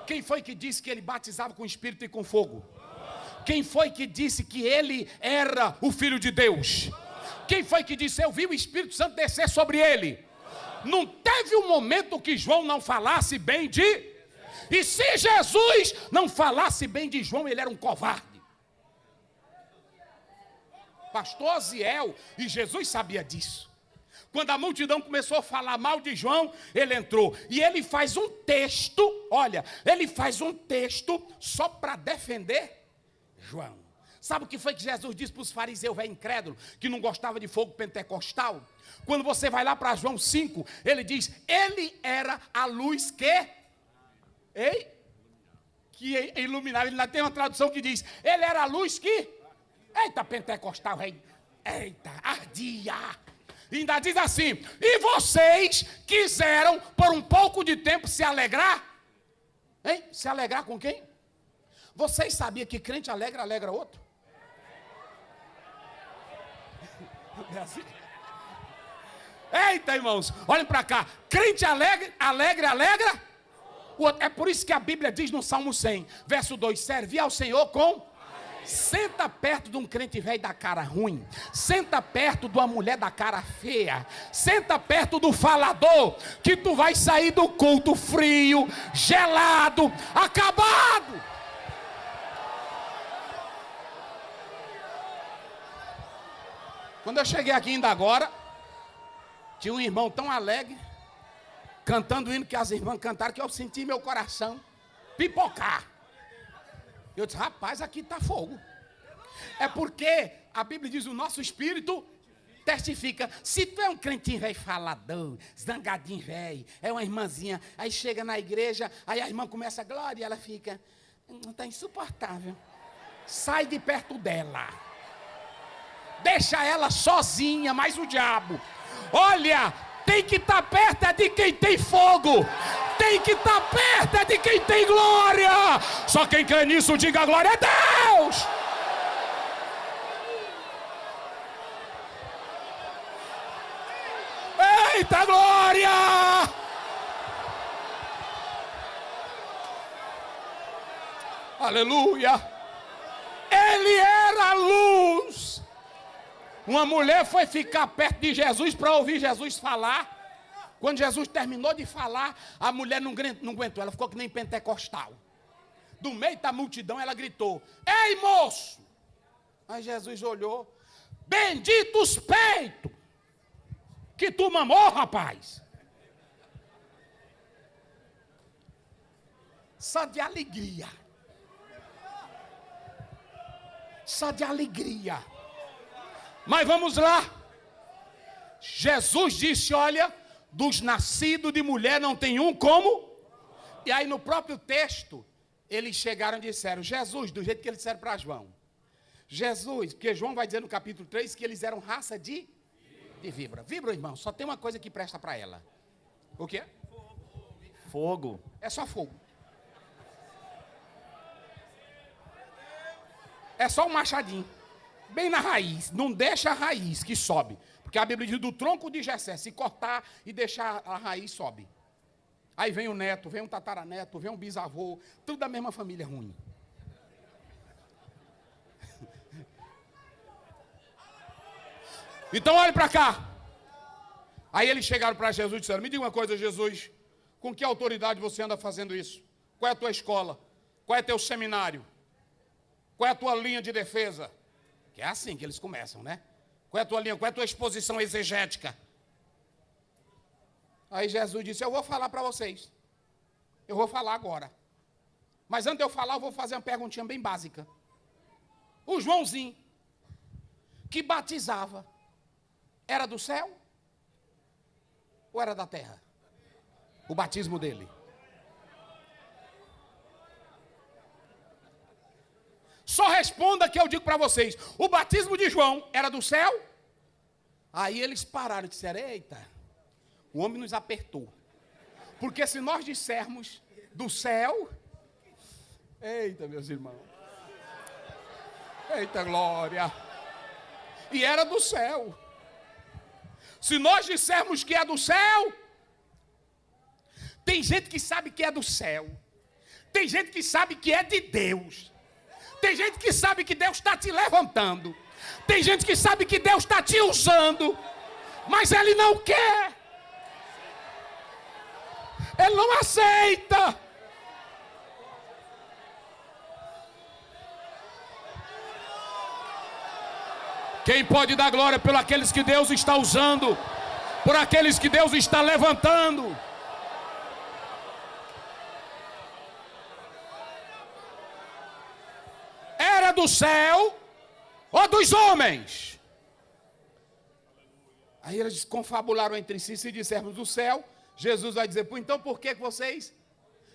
Quem foi que disse que ele batizava com Espírito e com fogo? Quem foi que disse que ele era o Filho de Deus? Quem foi que disse, eu vi o Espírito Santo descer sobre ele? Não teve um momento que João não falasse bem de... E se Jesus não falasse bem de João, ele era um covarde. Pastor Aziel, e Jesus sabia disso. Quando a multidão começou a falar mal de João, ele entrou. E ele faz um texto, olha, ele faz um texto só para defender João. Sabe o que foi que Jesus disse para os fariseus, velho incrédulo, que não gostava de fogo pentecostal? Quando você vai lá para João 5, ele diz, ele era a luz que iluminava. Ele tem uma tradução que diz, ele era a luz que... Eita, pentecostal, rei. Eita, ardia. E ainda diz assim, e vocês quiseram por um pouco de tempo se alegrar? Hein? Se alegrar com quem? Vocês sabiam que crente alegre alegra outro? É assim? Eita, irmãos, olhem para cá. Crente alegre alegra o outro. É por isso que a Bíblia diz no Salmo 100, verso 2, servi ao Senhor com... Senta perto de um crente velho da cara ruim. Senta perto de uma mulher da cara feia. Senta perto do falador, que tu vai sair do culto frio, gelado, acabado. Quando eu cheguei aqui ainda agora, tinha um irmão tão alegre, cantando o hino que as irmãs cantaram, que eu senti meu coração pipocar. Eu disse, rapaz, aqui está fogo. É porque a Bíblia diz, o nosso espírito testifica. Se tu é um crentinho velho falador, zangadinho velho, é uma irmãzinha, aí chega na igreja, aí a irmã começa a glória e ela fica, está insuportável. Sai de perto dela. Deixa ela sozinha, mais o diabo. Olha, tem que estar perto de quem tem fogo. Tem que estar perto de quem tem glória. Só quem crê nisso, diga glória a Deus. Eita glória! Aleluia! Ele era a luz. Uma mulher foi ficar perto de Jesus para ouvir Jesus falar. Quando Jesus terminou de falar, a mulher não aguentou, ela ficou que nem pentecostal. Do meio da multidão ela gritou, ei moço! Aí Jesus olhou, bendito os peitos que tu mamou, rapaz. Só de alegria. Só de alegria. Mas vamos lá. Jesus disse, olha, dos nascidos de mulher não tem um como. E aí no próprio texto, eles chegaram e disseram, Jesus, do jeito que eles disseram para João, Jesus, porque João vai dizer no capítulo 3 que eles eram raça de víbora. Víbora, irmão, só tem uma coisa que presta para ela. O quê? Fogo. É só fogo. É só um machadinho. Bem na raiz. Não deixa a raiz que sobe. Porque a Bíblia diz do tronco de Jessé, se cortar e deixar a raiz, sobe. Aí vem o neto, vem um tataraneto, vem um bisavô, tudo da mesma família ruim. Então olhe para cá. Aí eles chegaram para Jesus e disseram, me diga uma coisa, Jesus, com que autoridade você anda fazendo isso? Qual é a tua escola? Qual é teu seminário? Qual é a tua linha de defesa? Que é assim que eles começam, né? Qual é a tua linha? Qual é a tua exposição exegética? Aí Jesus disse, eu vou falar para vocês. Eu vou falar agora. Mas antes de eu falar, eu vou fazer uma perguntinha bem básica. O Joãozinho, que batizava, era do céu? Ou era da terra? O batismo dele. Só responda que eu digo para vocês. O batismo de João era do céu? Aí eles pararam e disseram, eita, o homem nos apertou. Porque se nós dissermos do céu, eita, meus irmãos. Eita, glória. E era do céu. Se nós dissermos que é do céu, tem gente que sabe que é do céu. Tem gente que sabe que é de Deus. Tem gente que sabe que Deus está te levantando. Tem gente que sabe que Deus está te usando. Mas ele não quer. Ele não aceita. Quem pode dar glória por aqueles que Deus está usando, por aqueles que Deus está levantando? Era do céu ou dos homens? Aí eles confabularam entre si, se dissermos do céu, Jesus vai dizer, então por que vocês?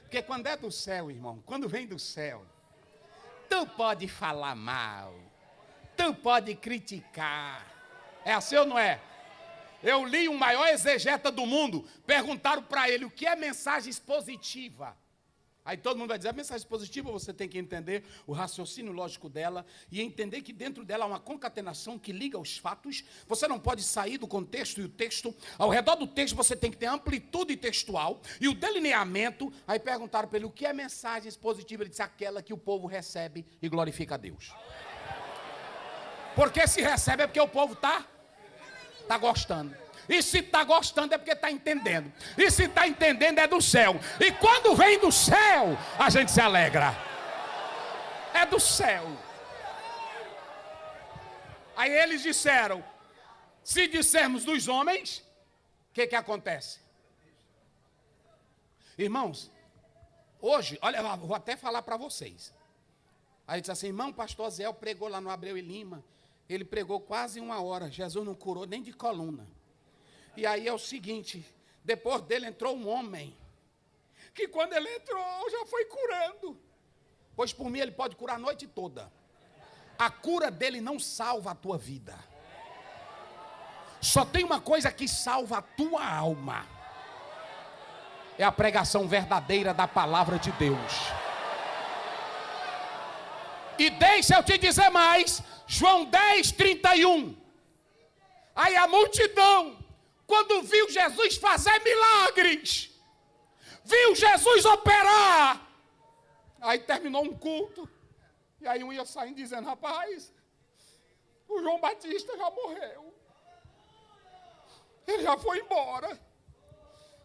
Porque quando é do céu, irmão, quando vem do céu, tu pode falar mal. Tu pode criticar. É assim ou não é? Eu li o maior exegeta do mundo. Perguntaram para ele o que é mensagem expositiva. Aí todo mundo vai dizer, a mensagem expositiva você tem que entender o raciocínio lógico dela e entender que dentro dela há uma concatenação que liga os fatos. Você não pode sair do contexto e o texto. Ao redor do texto você tem que ter amplitude textual e o delineamento. Aí perguntaram para ele o que é mensagem expositiva. Ele disse, aquela que o povo recebe e glorifica a Deus. Porque se recebe é porque o povo tá gostando. E se está gostando é porque está entendendo. E se está entendendo é do céu. E quando vem do céu, a gente se alegra. É do céu. Aí eles disseram, se dissermos dos homens, o que acontece? Irmãos, hoje, olha, eu vou até falar para vocês. Aí disse assim, irmão, pastor Zé pregou lá no Abreu e Lima. Ele pregou quase 1 hora. Jesus não curou nem de coluna. E aí é o seguinte, depois dele entrou um homem, que quando ele entrou já foi curando. Pois por mim ele pode curar a noite toda. A cura dele não salva a tua vida. Só tem uma coisa que salva a tua alma. É a pregação verdadeira da palavra de Deus. E deixa eu te dizer mais, João 10, 31. Aí a multidão, quando viu Jesus fazer milagres, viu Jesus operar, aí terminou um culto, e aí um ia saindo dizendo, rapaz, o João Batista já morreu, ele já foi embora,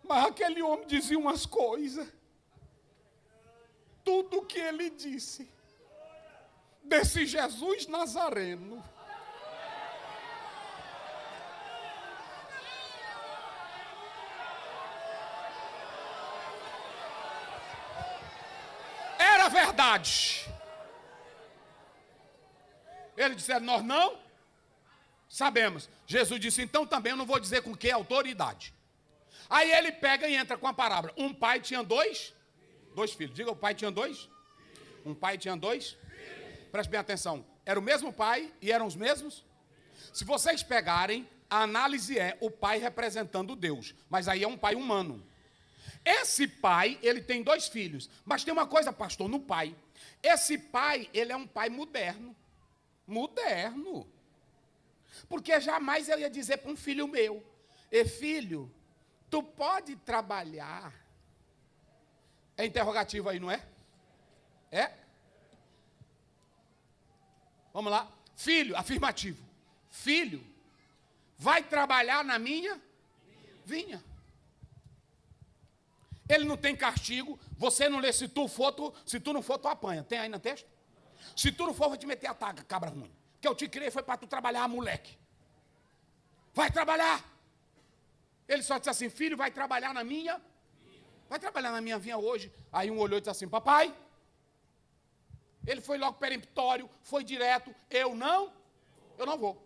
mas aquele homem dizia umas coisas, tudo que ele disse, desse Jesus Nazareno, era verdade. Eles disseram, nós não sabemos. Jesus disse, então também eu não vou dizer com que autoridade. Aí ele pega e entra com a parábola. Um pai tinha dois filhos. Diga, o pai tinha dois? Um pai tinha dois? Preste bem atenção. Era o mesmo pai e eram os mesmos? Se vocês pegarem, a análise é o pai representando Deus, mas aí é um pai humano. Esse pai, ele tem 2 filhos, mas tem uma coisa, pastor, no pai. Esse pai, ele é um pai moderno. Moderno. Porque jamais eu ia dizer para um filho meu, filho, tu pode trabalhar. É interrogativo aí, não é? É? Vamos lá. Filho, afirmativo. Filho, vai trabalhar na minha vinha. Ele não tem castigo. Você não lê, se tu não for, tu apanha. Tem aí no texto? Se tu não for, eu vou te meter a taga, cabra ruim. Que eu te criei foi para tu trabalhar, moleque. Vai trabalhar. Ele só disse assim, filho, vai trabalhar na minha. Vai trabalhar na minha vinha hoje. Aí um olhou e disse assim, papai. Ele foi logo peremptório, foi direto. Eu não vou.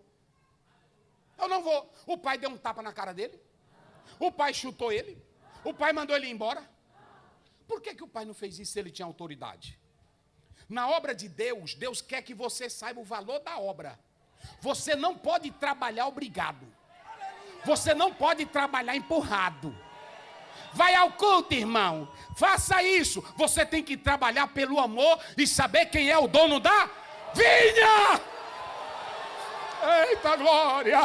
Eu não vou. O pai deu um tapa na cara dele. O pai chutou ele. O pai mandou ele embora. Por que o pai não fez isso se ele tinha autoridade? Na obra de Deus, Deus quer que você saiba o valor da obra. Você não pode trabalhar obrigado. Você não pode trabalhar empurrado. Vai ao culto, irmão. Faça isso. Você tem que trabalhar pelo amor e saber quem é o dono da vinha. Eita glória.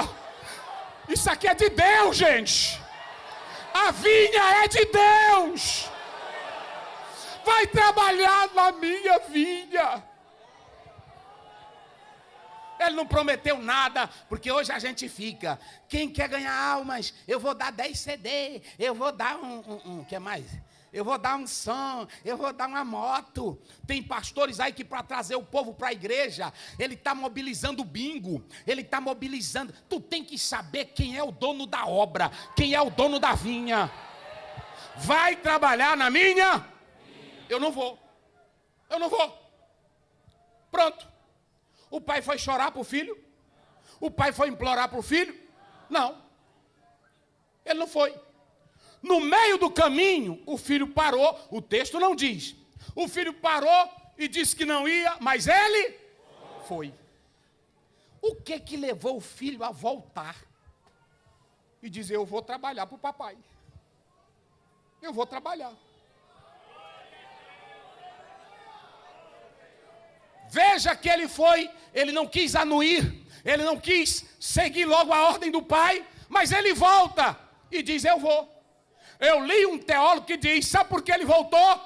Isso aqui é de Deus, gente. A vinha é de Deus. Vai trabalhar na minha vinha. Ele não prometeu nada, porque hoje a gente fica. Quem quer ganhar almas, eu vou dar 10 CD, eu vou dar que mais? Eu vou dar um som, eu vou dar uma moto. Tem pastores aí que para trazer o povo para a igreja, ele está mobilizando o bingo, ele está mobilizando. Tu tem que saber quem é o dono da obra, quem é o dono da vinha. Vai trabalhar na minha? Eu não vou. Eu não vou. Pronto. O pai foi chorar para o filho? O pai foi implorar para o filho? Não. Ele não foi. No meio do caminho, o filho parou. O texto não diz. O filho parou e disse que não ia, mas ele foi. O que levou o filho a voltar e dizer, eu vou trabalhar para o papai. Eu vou trabalhar. Veja que ele não quis anuir, ele não quis seguir logo a ordem do pai, mas ele volta e diz, eu vou. Eu li um teólogo que diz, sabe por que ele voltou?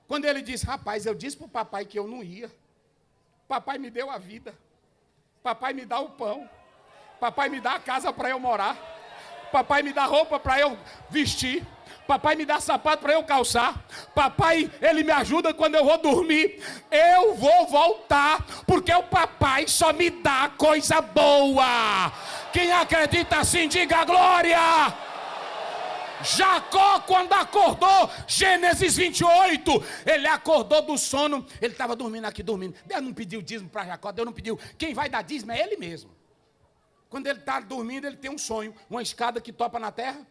Quando ele diz, rapaz, eu disse para o papai que eu não ia. Papai me deu a vida. Papai me dá o pão. Papai me dá a casa para eu morar. Papai me dá roupa para eu vestir. Papai me dá sapato para eu calçar. Papai, ele me ajuda quando eu vou dormir. Eu vou voltar, porque o papai só me dá coisa boa. Quem acredita assim, diga glória. Jacó, quando acordou, Gênesis 28, ele acordou do sono, ele estava dormindo aqui, dormindo. Deus não pediu dízimo para Jacó, Deus não pediu. Quem vai dar dízimo é ele mesmo. Quando ele está dormindo, ele tem um sonho, uma escada que topa na terra.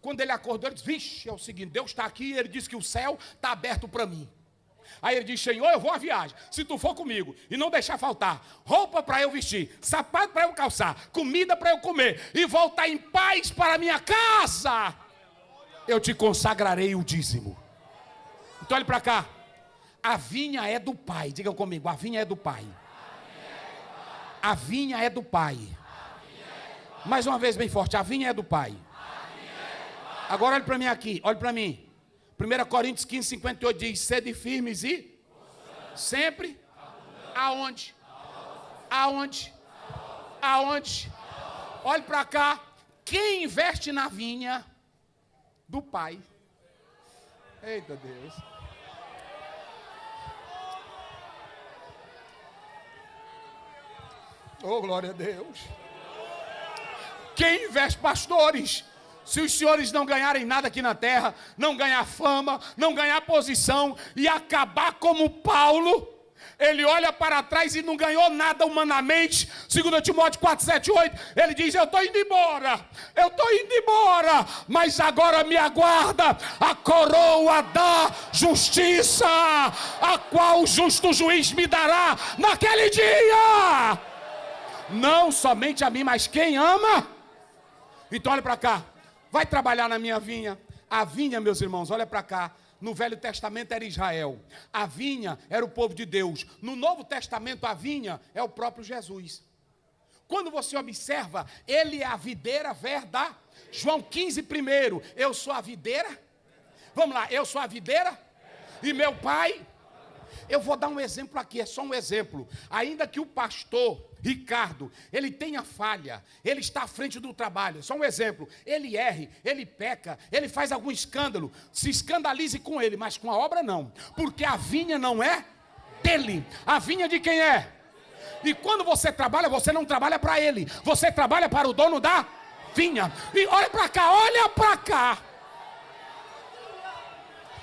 Quando ele acordou, ele disse, vixe, é o seguinte, Deus está aqui e ele disse que o céu está aberto para mim. Aí ele diz, Senhor, eu vou à viagem, se tu for comigo, e não deixar faltar roupa para eu vestir, sapato para eu calçar, comida para eu comer, e voltar em paz para a minha casa, eu te consagrarei o dízimo. Então olhe para cá, a vinha é do pai, diga comigo, a vinha é do pai. A vinha é do pai. Mais uma vez bem forte, a vinha é do pai. Agora olhe para mim aqui, olhe para mim. 1 Coríntios 15, 58 diz, sede firmes e sempre aonde? Aonde? Aonde? Olhe para cá, quem investe na vinha do pai? Eita Deus. Oh, glória a Deus. Quem investe, pastores? Se os senhores não ganharem nada aqui na terra, não ganhar fama, não ganhar posição e acabar como Paulo, Ele olha para trás e não ganhou nada humanamente. 2 Timóteo 4, 7, 8, ele diz, eu estou indo embora, mas agora me aguarda a coroa da justiça, a qual o justo juiz me dará naquele dia. Não somente a mim, mas quem ama. Então olha para cá, vai trabalhar na minha vinha. A vinha, meus irmãos, olha para cá. No Velho Testamento era Israel. A vinha era o povo de Deus. No Novo Testamento a vinha é o próprio Jesus. Quando você observa, ele é a videira verdadeira. João 15, primeiro, eu sou a videira. Vamos lá, eu sou a videira e meu pai. Eu vou dar um exemplo aqui, é só um exemplo. Ainda que o pastor Ricardo, ele tenha falha, ele está à frente do trabalho, só um exemplo, ele erre, ele peca, ele faz algum escândalo, se escandalize com ele, mas com a obra não, porque a vinha não é dele, a vinha de quem é? E quando você trabalha, você não trabalha para ele, você trabalha para o dono da vinha. E olha para cá, olha para cá.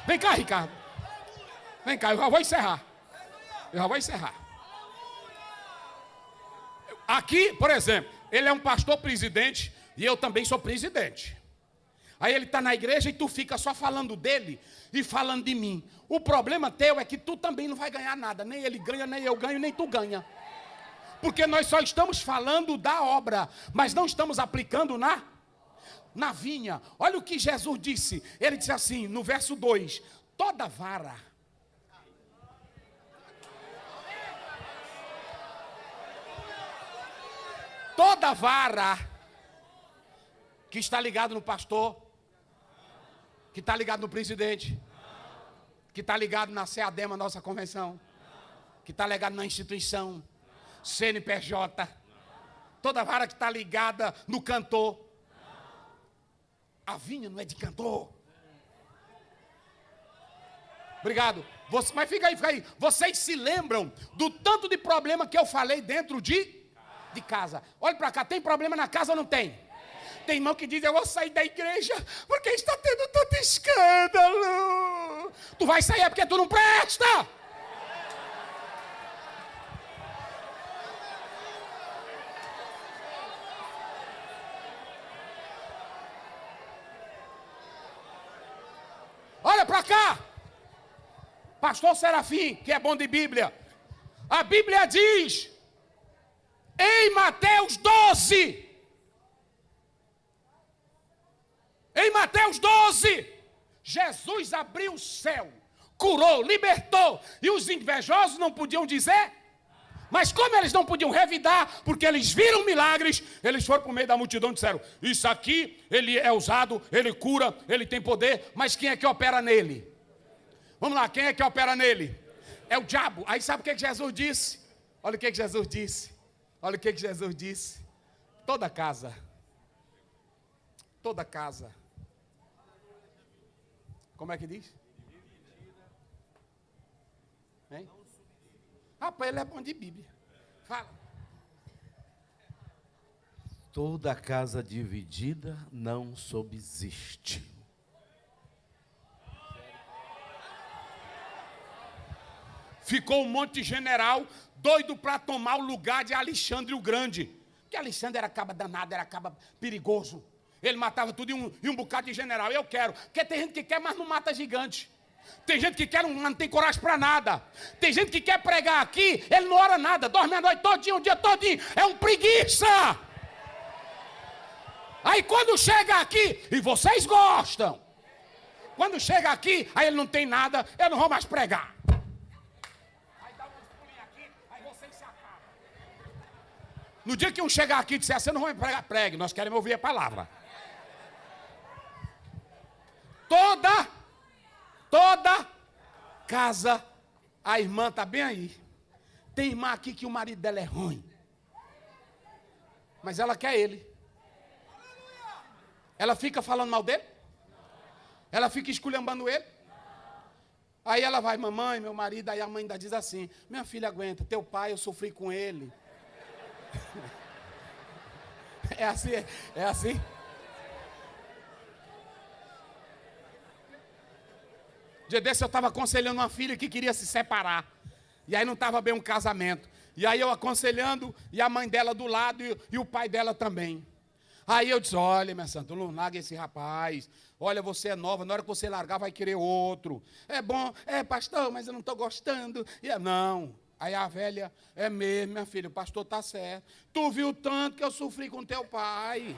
Vem cá, Ricardo. Vem cá, eu já vou encerrar. Aqui, por exemplo, ele é um pastor presidente e eu também sou presidente. Aí ele está na igreja e tu fica só falando dele e falando de mim. O problema teu é que tu também não vai ganhar nada. Nem ele ganha, nem eu ganho, nem tu ganha. Porque nós só estamos falando da obra, mas não estamos aplicando na vinha. Olha o que Jesus disse. Ele disse assim, no verso 2. Toda vara que está ligado no pastor, que está ligado no presidente, que está ligado na CEADEMA, nossa convenção, que está ligado na instituição, CNPJ, toda vara que está ligada no cantor. A vinha não é de cantor. Obrigado. Mas fica aí. Vocês se lembram do tanto de problema que eu falei dentro de casa? Olha para cá, tem problema na casa ou não tem? Tem irmão que diz, eu vou sair da igreja porque está tendo tanto escândalo. Tu vai sair é porque tu não presta. Olha para cá. Pastor Serafim, que é bom de Bíblia. A Bíblia diz, em Mateus 12, Jesus abriu o céu, curou, libertou, e os invejosos não podiam dizer, mas como eles não podiam revidar, porque eles viram milagres, eles foram para o meio da multidão e disseram, isso aqui, ele é usado, ele cura, ele tem poder, mas quem é que opera nele? Vamos lá, quem é que opera nele? É o diabo. Aí sabe o que Jesus disse? Olha o que Jesus disse. Toda casa. Como é que diz? Hein? Rapaz, ele é bom de Bíblia. Fala. Toda casa dividida não subsiste. Ficou um monte de general doido para tomar o lugar de Alexandre o Grande. Porque Alexandre era caba danado, era caba perigoso. Ele matava tudo e um bocado de general. Eu quero. Porque tem gente que quer, mas não mata gigante. Tem gente que quer, mas não tem coragem para nada. Tem gente que quer pregar aqui, ele não ora nada. Dorme a noite todinha, o dia todinho. É um preguiça. Aí quando chega aqui, e vocês gostam. Quando chega aqui, aí ele não tem nada, eu não vou mais pregar. No dia que um chegar aqui e disser assim, eu não vou pregar, pregue, nós queremos ouvir a palavra. Toda casa, a irmã está bem aí. Tem irmã aqui que o marido dela é ruim. Mas ela quer ele. Ela fica falando mal dele? Ela fica esculhambando ele? Aí ela vai, mamãe, meu marido, aí a mãe ainda diz assim, minha filha aguenta, teu pai, eu sofri com ele. É assim. Dia desse eu estava aconselhando uma filha que queria se separar. E aí não estava bem um casamento. E aí eu aconselhando, e a mãe dela do lado, e o pai dela também. Aí eu disse, olha, minha santa, não larga esse rapaz. Olha, você é nova, na hora que você largar vai querer outro. É bom, pastor, mas eu não estou gostando. Não. Aí a velha, é mesmo, minha filha, o pastor está certo. Tu viu tanto que eu sofri com teu pai.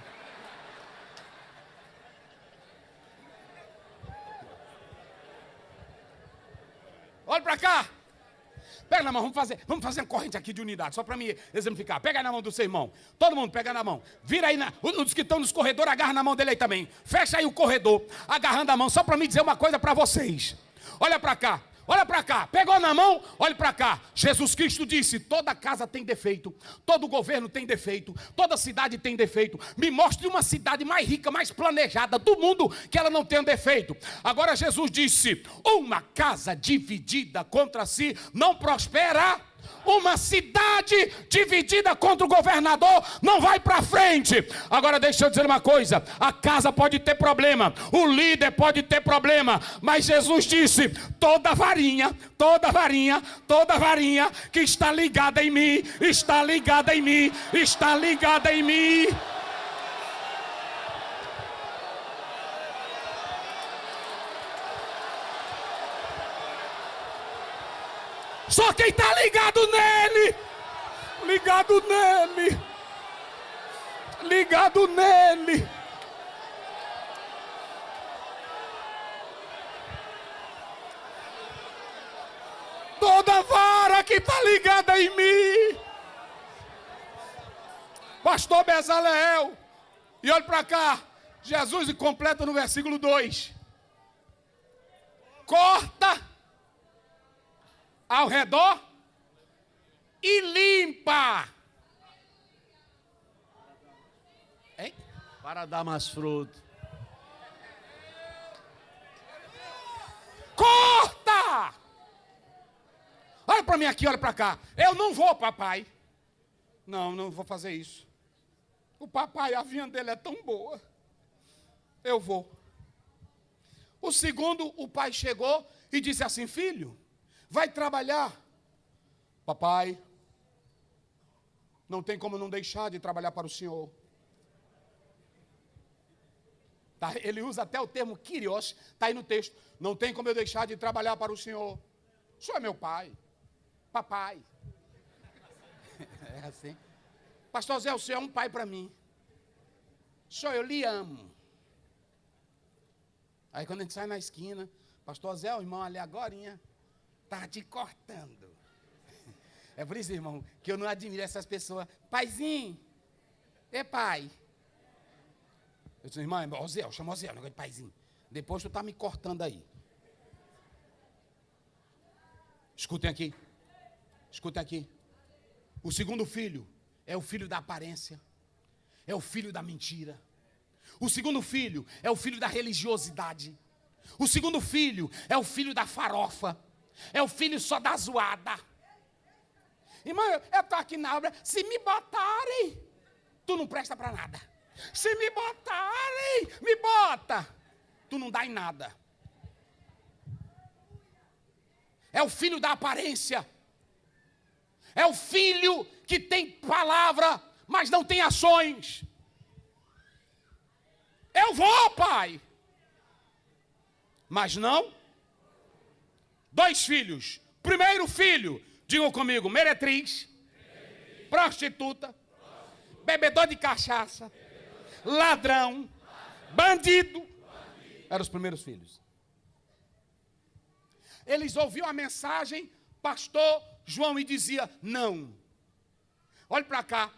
Olha para cá. Pega na mão, vamos fazer uma corrente aqui de unidade, só para me exemplificar. Pega na mão do seu irmão. Todo mundo pega na mão. Vira aí, os que estão nos corredores, agarra na mão dele aí também. Fecha aí o corredor, agarrando a mão, só para me dizer uma coisa para vocês. Olha para cá. Olha para cá, pegou na mão, olha para cá. Jesus Cristo disse, toda casa tem defeito, todo governo tem defeito, toda cidade tem defeito. Me mostre uma cidade mais rica, mais planejada do mundo, que ela não tenha defeito. Agora Jesus disse, uma casa dividida contra si não prospera. Uma cidade dividida contra o governador não vai para frente. Agora deixa eu dizer uma coisa, a casa pode ter problema, o líder pode ter problema, mas Jesus disse, toda varinha que está ligada em mim, está ligada em mim, está ligada em mim. Só quem está ligado nele, ligado nele. Toda vara que está ligada em mim. Pastor Bezaleel, e olha para cá, Jesus completa no versículo 2. Corta ao redor e limpa. Hein? Para dar mais fruto. Corta! Olha para mim aqui, olha para cá. Eu não vou, papai. Não vou fazer isso. O papai, a vinha dele é tão boa. Eu vou. O segundo, o pai chegou e disse assim, filho, vai trabalhar. Papai, não tem como não deixar de trabalhar para o senhor. Tá? Ele usa até o termo kyrios, está aí no texto. Não tem como eu deixar de trabalhar para o senhor. O senhor é meu pai. Papai. É assim. Pastor Zé, o senhor é um pai para mim. Senhor, eu lhe amo. Aí quando a gente sai na esquina, pastor Zé, o irmão ali agorinha, está te cortando. É por isso, irmão, que eu não admiro essas pessoas. Paizinho, pai. Eu disse, irmão, Zé, eu chamo Zé, o negócio de paizinho. Depois tu está me cortando aí. Escutem aqui. Escutem aqui. O segundo filho é o filho da aparência. É o filho da mentira. O segundo filho é o filho da religiosidade. O segundo filho é o filho da farofa. É o filho só da zoada. Irmão, eu estou aqui na obra. Se me botarem, tu não presta para nada. Se me botarem, me bota. Tu não dá em nada. É o filho da aparência. É o filho que tem palavra, mas não tem ações. Eu vou, pai. Mas não. 2 filhos. Primeiro filho, digam comigo, meretriz, prostituta, bebedor de cachaça, ladrão, bandido. Eram os primeiros filhos. Eles ouviam a mensagem, pastor João, e dizia, não. Olhe para cá.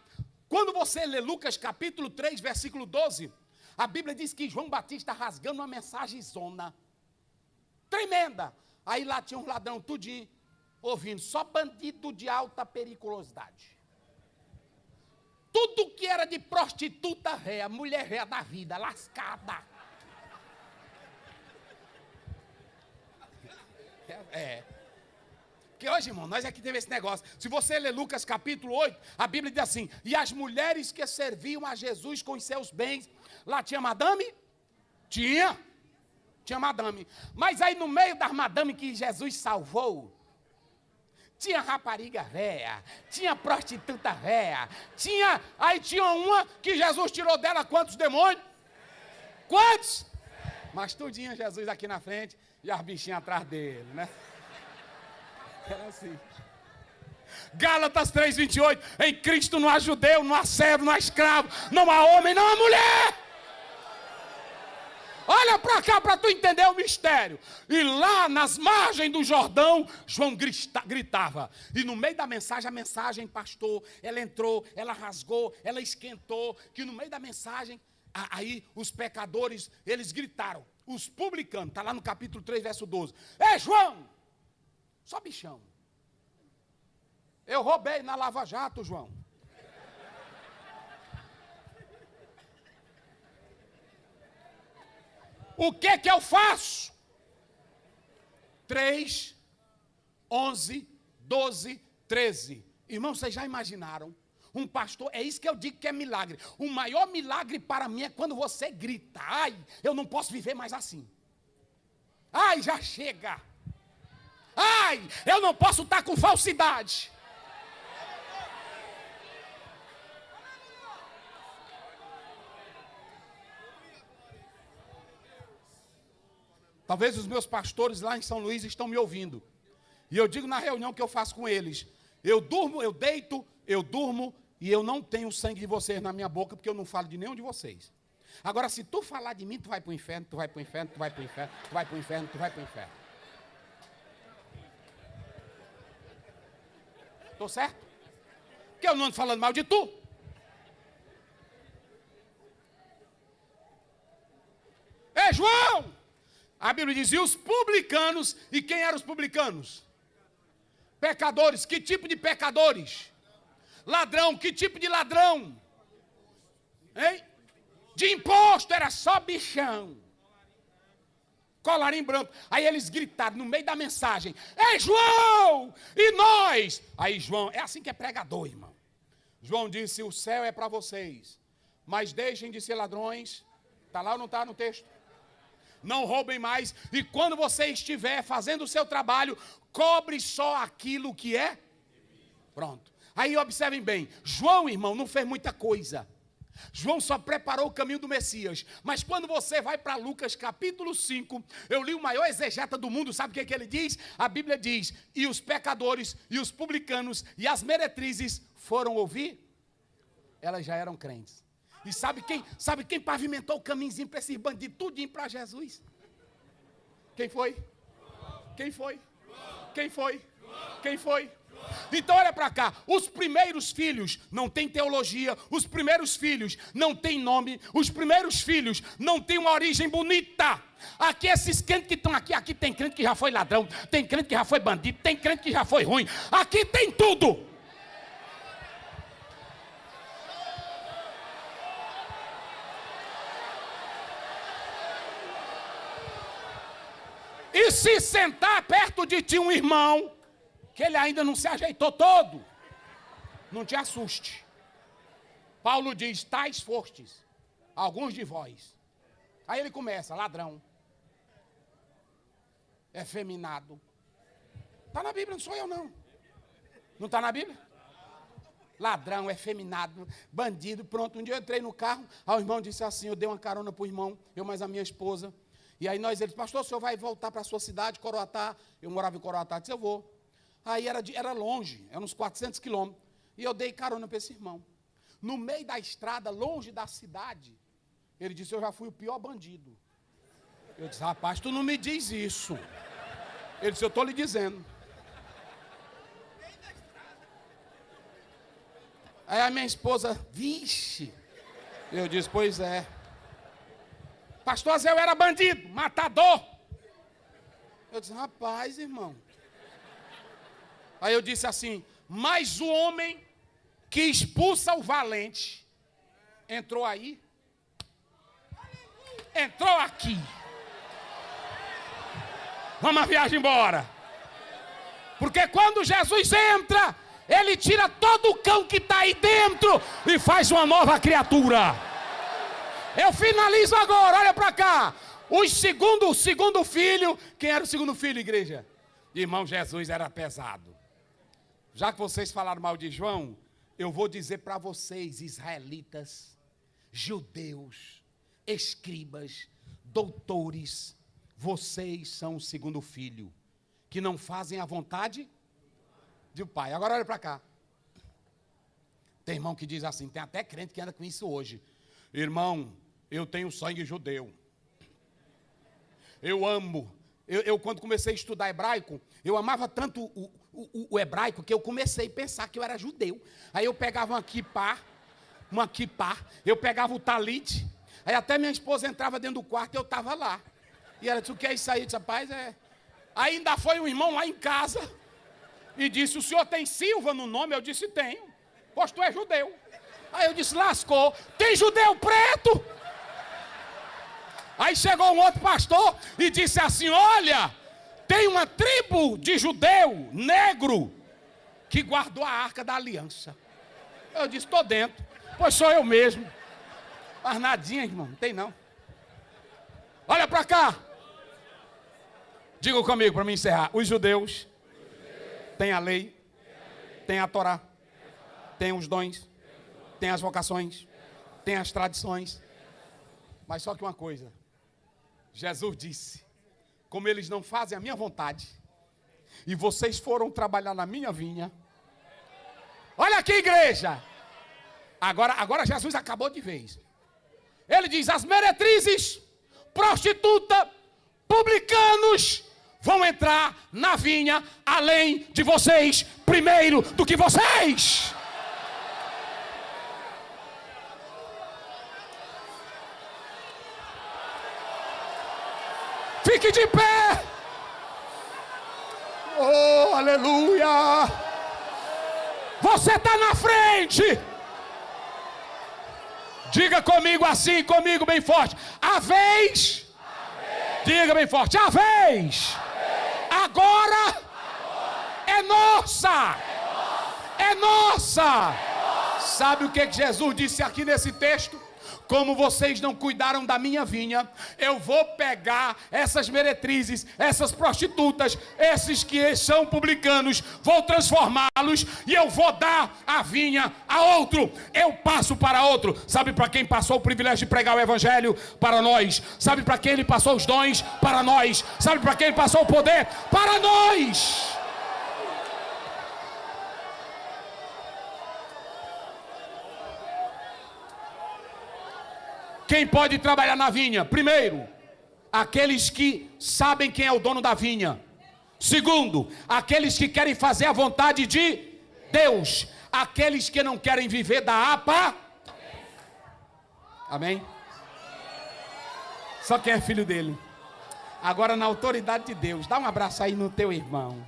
Quando você lê Lucas capítulo 3, versículo 12, a Bíblia diz que João Batista rasgando uma mensagem zona. Tremenda. Aí lá tinha um ladrão tudinho, ouvindo, só bandido de alta periculosidade. Tudo que era de prostituta réa, mulher réa da vida, lascada. Porque hoje, irmão, nós aqui temos esse negócio. Se você ler Lucas capítulo 8, a Bíblia diz assim, e as mulheres que serviam a Jesus com os seus bens, lá tinha madame? Tinha madame. Mas aí no meio das madame que Jesus salvou, tinha rapariga véia, tinha prostituta véia, aí tinha uma que Jesus tirou dela quantos demônios? Quantos? Mas tudinho Jesus aqui na frente e as bichinhas atrás dele, né? Era assim. Gálatas 3:28, em Cristo não há judeu, não há servo, não há escravo, não há homem, não há mulher. Olha para cá para tu entender o mistério. E lá nas margens do Jordão, João gritava. E no meio da mensagem, a mensagem, pastor, ela entrou, ela rasgou, ela esquentou. Que no meio da mensagem, aí os pecadores, eles gritaram. Os publicanos, está lá no capítulo 3, verso 12. Ei, João, só bichão. Eu roubei na Lava Jato, João. O que que eu faço? 3, 11, 12, 13. Irmãos, vocês já imaginaram? Um pastor, é isso que eu digo que é milagre. O maior milagre para mim é quando você grita. Ai, eu não posso viver mais assim. Ai, já chega. Ai, eu não posso estar com falsidade. Talvez os meus pastores lá em São Luís estão me ouvindo. E eu digo na reunião que eu faço com eles. Eu durmo, eu deito, eu durmo e eu não tenho o sangue de vocês na minha boca porque eu não falo de nenhum de vocês. Agora, se tu falar de mim, tu vai para o inferno, tu vai para o inferno, tu vai para o inferno, tu vai para o inferno, tu vai para o inferno. Estou certo? Porque eu não ando falando mal de tu. Ei, João! A Bíblia diz, e os publicanos, e quem eram os publicanos? Pecadores, que tipo de pecadores? Ladrão, que tipo de ladrão? Hein? De imposto, era só bichão. Colarinho branco. Aí eles gritaram no meio da mensagem, ei João, e nós? Aí João, é assim que é pregador, irmão. João disse, o céu é para vocês, mas deixem de ser ladrões. Está lá ou não está no texto? Não roubem mais, e quando você estiver fazendo o seu trabalho, cobre só aquilo que é. Pronto. Aí observem bem, João, irmão, não fez muita coisa. João só preparou o caminho do Messias. Mas quando você vai para Lucas capítulo 5, eu li o maior exegeta do mundo, sabe o que ele diz? A Bíblia diz, e os pecadores, e os publicanos, e as meretrizes foram ouvir? Elas já eram crentes. E sabe quem pavimentou o caminhozinho para esses bandidos, tudinho para Jesus? Quem foi? Quem foi? Quem foi? Quem foi? Então olha para cá, os primeiros filhos não têm teologia, os primeiros filhos não têm nome, os primeiros filhos não têm uma origem bonita. Aqui esses crentes que estão aqui tem crente que já foi ladrão, tem crente que já foi bandido, tem crente que já foi ruim, aqui tem tudo. E se sentar perto de ti um irmão, que ele ainda não se ajeitou todo, não te assuste. Paulo diz, tais fostes, alguns de vós. Aí ele começa, ladrão, efeminado. Está na Bíblia, não sou eu não. Não está na Bíblia? Ladrão, efeminado, bandido, pronto. Um dia eu entrei no carro, aí o irmão disse assim, eu dei uma carona para o irmão, eu mais a minha esposa. E aí ele disse, pastor, o senhor vai voltar para a sua cidade, Coroatá? Eu morava em Coroatá, disse, eu vou. Aí era longe, eram uns 400 quilômetros. E eu dei carona para esse irmão. No meio da estrada, longe da cidade, ele disse, eu já fui o pior bandido. Eu disse, rapaz, tu não me diz isso. Ele disse, eu estou lhe dizendo. Aí a minha esposa, vixe. Eu disse, pois é. Pastor Zé, eu era bandido, matador. Eu disse, rapaz, irmão. Aí eu disse assim, mas o homem que expulsa o valente, entrou aí, entrou aqui. Vamos a viagem embora. Porque quando Jesus entra, ele tira todo o cão que está aí dentro e faz uma nova criatura. Eu finalizo agora, olha para cá. O segundo filho, quem era o segundo filho, igreja? Irmão, Jesus era pesado. Já que vocês falaram mal de João, eu vou dizer para vocês, israelitas, judeus, escribas, doutores, vocês são o segundo filho, que não fazem a vontade do Pai. Agora olha para cá. Tem irmão que diz assim, tem até crente que anda com isso hoje. Irmão, eu tenho sangue judeu. Eu amo. Eu quando comecei a estudar hebraico, eu amava tanto o hebraico que eu comecei a pensar que eu era judeu. Aí eu pegava uma kippá, eu pegava o talit, aí até minha esposa entrava dentro do quarto e eu estava lá. E ela disse, o que é isso aí? Eu disse, rapaz, é... Aí ainda foi um irmão lá em casa e disse, o senhor tem Silva no nome? Eu disse, tenho. Pois tu é judeu. Aí eu disse, lascou. Tem judeu preto? Aí chegou um outro pastor e disse assim, olha, tem uma tribo de judeu negro que guardou a arca da aliança. Eu disse, estou dentro. Pois sou eu mesmo. Mas nadinha, irmão, não tem não. Olha para cá. Diga comigo para me encerrar. Os judeus têm a lei, têm a Torá, têm os dons, têm as vocações, têm as tradições. Mas só que uma coisa. Jesus disse, como eles não fazem a minha vontade, e vocês foram trabalhar na minha vinha. Olha aqui, igreja. Agora Jesus acabou de vez. Ele diz, as meretrizes, prostituta, publicanos, vão entrar na vinha além de vocês, primeiro do que vocês. Fique de pé. Oh, aleluia. Você está na frente. Diga comigo assim, comigo bem forte. A vez. Diga bem forte. A vez. Agora é nossa. É nossa. Sabe o que Jesus disse aqui nesse texto? Como vocês não cuidaram da minha vinha, eu vou pegar essas meretrizes, essas prostitutas, esses que são publicanos, vou transformá-los e eu vou dar a vinha a outro. Eu passo para outro. Sabe para quem passou o privilégio de pregar o evangelho? Para nós. Sabe para quem ele passou os dons? Para nós. Sabe para quem ele passou o poder? Para nós. Quem pode trabalhar na vinha? Primeiro, aqueles que sabem quem é o dono da vinha. Segundo, aqueles que querem fazer a vontade de Deus. Aqueles que não querem viver da APA. Amém? Só quem é filho dele. Agora, na autoridade de Deus, dá um abraço aí no teu irmão.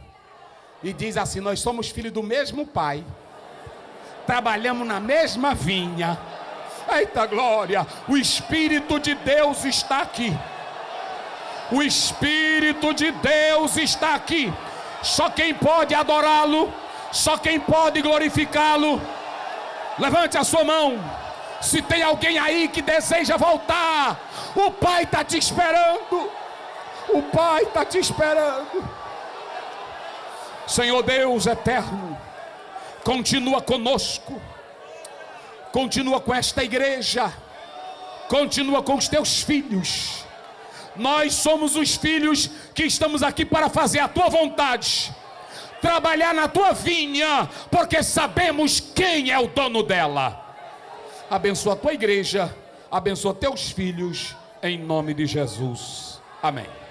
E diz assim, nós somos filhos do mesmo pai. Trabalhamos na mesma vinha. Eita glória, o Espírito de Deus está aqui. O Espírito de Deus está aqui. Só quem pode adorá-lo, só quem pode glorificá-lo. Levante a sua mão. Se tem alguém aí que deseja voltar, o Pai está te esperando. O Pai está te esperando. Senhor Deus eterno, continua conosco. Continua com esta igreja. Continua com os teus filhos. Nós somos os filhos que estamos aqui para fazer a tua vontade. Trabalhar na tua vinha, porque sabemos quem é o dono dela. Abençoa a tua igreja. Abençoa teus filhos. Em nome de Jesus. Amém.